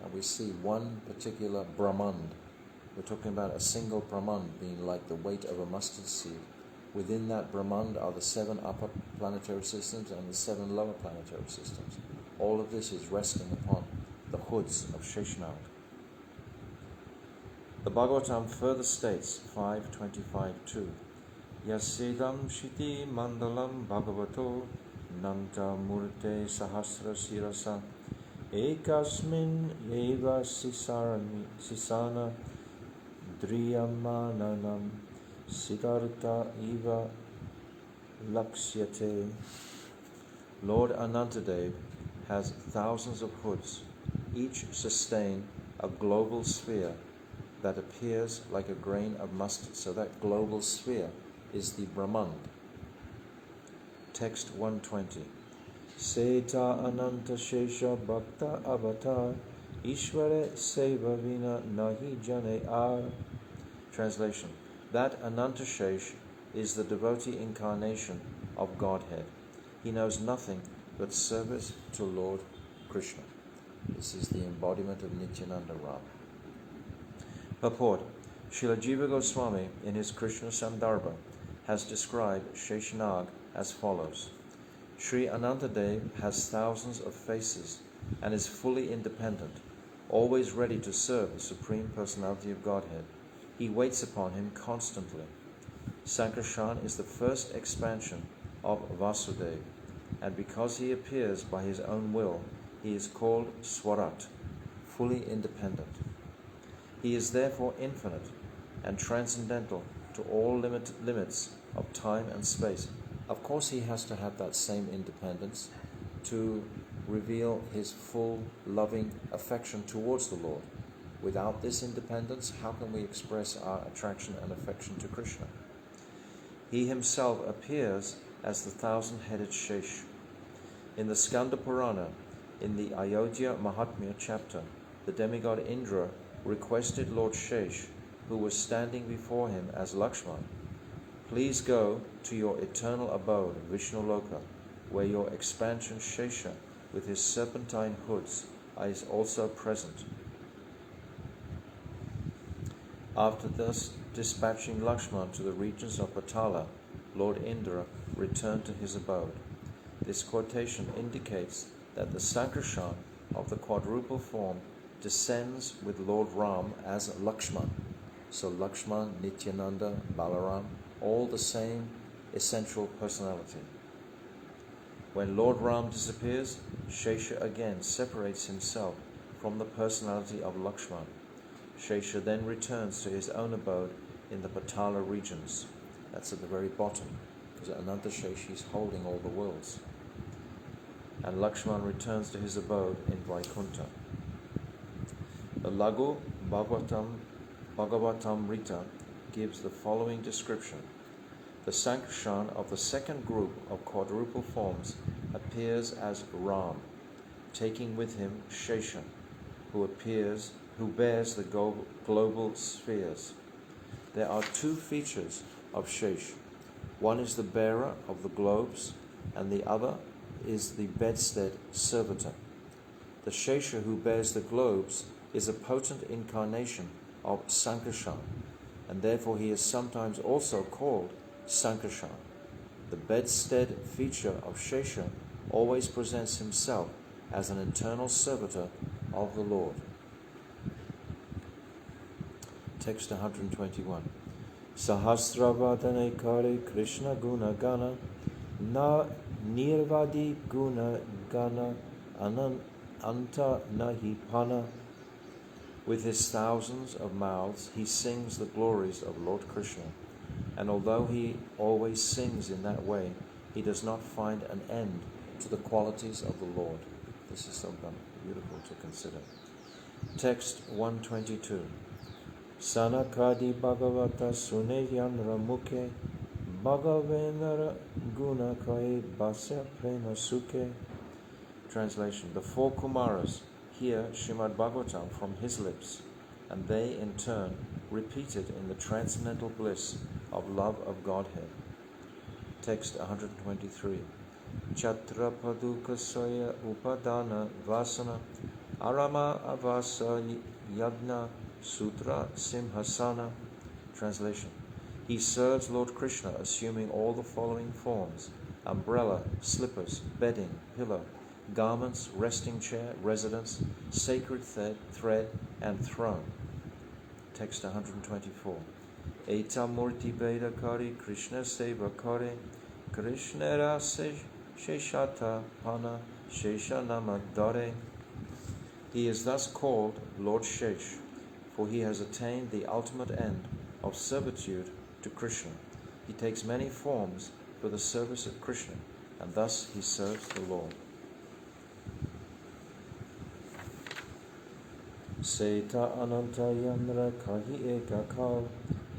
And we see one particular Brahmand. We're talking about a single Brahmand being like the weight of a mustard seed. Within that Brahmand are the 7 upper planetary systems and the 7 lower planetary systems. All of this is resting upon the hoods of Sheshnag. The Bhagavatam further states, 5.25.2, Yasidam Shiti Mandalam Bhagavato Nanta Murte Sahasra Sirasa Ekasmin Eva Sisana Driyamananam Siddhartha Eva Laksyate. Lord Anantadev has thousands of hoods, each sustain a global sphere that appears like a grain of mustard. So that global sphere is the Brahmand. Text 120. Seta Ananta Shesha Bhakta Avatar Ishvare Seva Vina Nahi Jane Ar. Translation. That Anantashesh is the devotee incarnation of Godhead. He knows nothing but service to Lord Krishna. This is the embodiment of Nityananda Ram. Purport. Srila Jiva Goswami, in his Krishna Sandarbha, has described Sheshanag as follows. Sri Anantadev has thousands of faces and is fully independent, always ready to serve the Supreme Personality of Godhead. He waits upon him constantly. Sankarshan is the first expansion of Vasudev, and because he appears by his own will, he is called Swarat, fully independent. He is therefore infinite and transcendental to all limits of time and space. Of course, he has to have that same independence to reveal his full loving affection towards the Lord. Without this independence, how can we express our attraction and affection to Krishna? He himself appears as the thousand-headed Shesh. In the Skanda Purana, in the Ayodhya Mahatmya chapter, the demigod Indra requested Lord Shesh, who was standing before him as Lakshman, please go to your eternal abode, Vishnuluka, where your expansion Shesha with his serpentine hoods is also present. After thus dispatching Lakshman to the regions of Patala, Lord Indra returned to his abode. This quotation indicates that the Sankarshan of the quadruple form descends with Lord Ram as Lakshman. So Lakshman, Nityananda, Balaram, all the same essential personality. When Lord Ram disappears, Shesha again separates himself from the personality of Lakshman. Shesha then returns to his own abode in the Patala regions. That's at the very bottom, because Ananta Sheshi is holding all the worlds. And Lakshman returns to his abode in Vaikuntha. The Lagu Bhagavatamrita gives the following description. The Sankarshan of the second group of quadruple forms appears as Ram, taking with him Shesha, who bears the global spheres. There are two features of Shesh. One is the bearer of the globes, and the other is the bedstead servitor. The Shesha who bears the globes is a potent incarnation of Sankarshan, and therefore he is sometimes also called Sankarshan. The bedstead feature of Shesha always presents himself as an eternal servitor of the Lord. Text 121. Sahasravadane kare Krishna guna gana na nirvadi guna gana anta nahi pana. With his thousands of mouths, he sings the glories of Lord Krishna. And although he always sings in that way, he does not find an end to the qualities of the Lord. This is so beautiful to consider. Text 122. Sanakadi Bhagavata Suneyan Ramukhe Bhagavenara Gunakaye Basya Prema Sukhe. Translation. The four Kumaras hear Srimad Bhagavatam from his lips, and they in turn repeat it in the transcendental bliss of love of Godhead. Text 123. Chatra Paduka Soya Upadana Vasana Arama Avasa Yagna Sutra Simhasana. Translation. He serves Lord Krishna assuming all the following forms: umbrella, slippers, bedding, pillow, garments, resting chair, residence, sacred thread, and throne. Text 124. Eta Murti Veda Kari Krishna Seva Kare Krishnera Sheshata Pana Shesha Dare. He is thus called Lord Shesh, for he has attained the ultimate end of servitude to Krishna. He takes many forms for the service of Krishna, and thus he serves the Lord. Seta Ananta Yamra Kahi Ekakal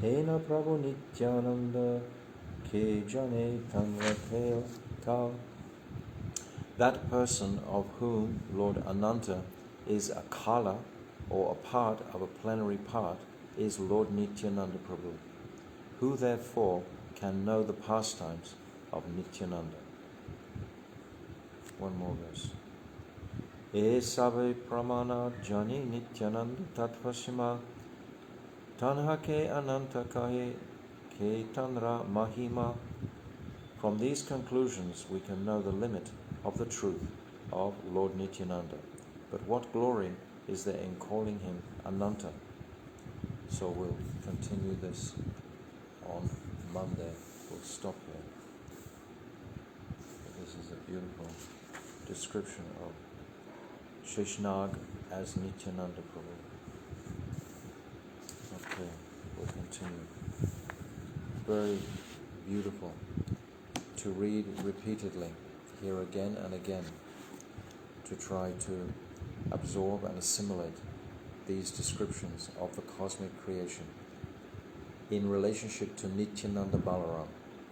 Hena Prabhu Nityananda Ke Jane Tanra Kal. That person of whom Lord Ananta is a kala, or a part of a plenary part, is Lord Nityananda Prabhu. Who therefore can know the pastimes of Nityananda? One more verse. E sabe pramana jani nityananda tatvasima tanhake ananta kahe Caitanra mahima. From these conclusions we can know the limit of the truth of Lord Nityananda. But what glory is there in calling him Ananta? So we'll continue this on Monday. We'll stop here. This is a beautiful description of Sheshnag as Nityananda Prabhu. Okay, we'll continue. Very beautiful to read repeatedly, here again and again, to try to absorb and assimilate these descriptions of the cosmic creation in relationship to Nityananda Balaram.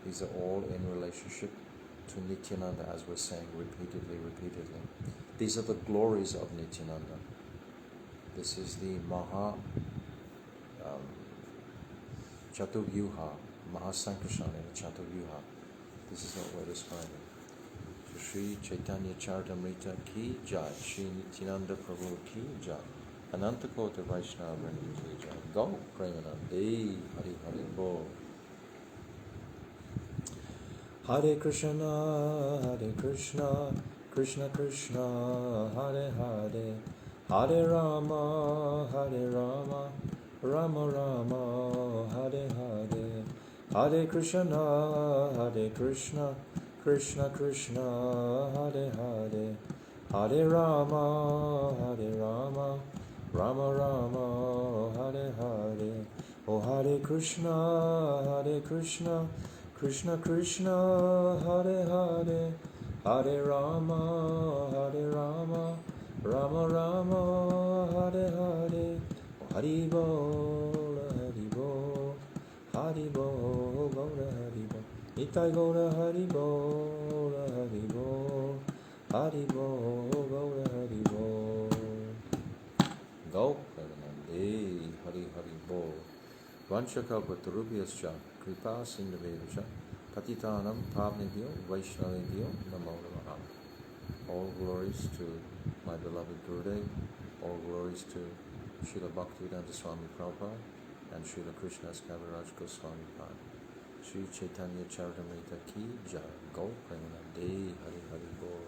These are all in relationship to Nityananda, as we're saying repeatedly. These are the glories of Nityananda. This is the Maha Chatuvyuha, Maha Sankarsana Chatuvyuha. This is what we're describing. So Sri Caitanya Caritamrta Ki Jai, Sri Nityananda Prabhu Ki Jai, Ananta Kota Vaishnava Vrinda Ki Jai. Go Premanande, Hari Hari Bol. Hare Krishna, Krishna Krishna, Hare Hare, Hare Rama, Rama Rama, Hare Hare, Hare Krishna, Krishna Krishna, Hare Hare, Hare Rama, Rama Rama, Hare Hare. Oh Hare Krishna, Krishna Krishna, Hare Hare, Hare Rama, Rama Rama, Hare Hare. Hari Bol, Hari Bol, Hari Bol, Gaura Hari Bol, Nitai Gaura Hari Bol, Hari Bol, Hari Bol, Gaura Hari Bol. Go, Premanande, Hari Hari Bol. Vanchakalpatarubhyascha, Kripa Sindhavevascha, Patitanam Pavnebhyo, Vaishnavebhyo, Namo Namaha. All glories to my beloved Gurudev, all glories to Srila Bhaktivedanta Swami Prabhupada and Srila Krishnadas Kaviraj Goswami Pad. Sri Caitanya Caritamrta Ki Jai. Go Premanande, Hari Hari Bol.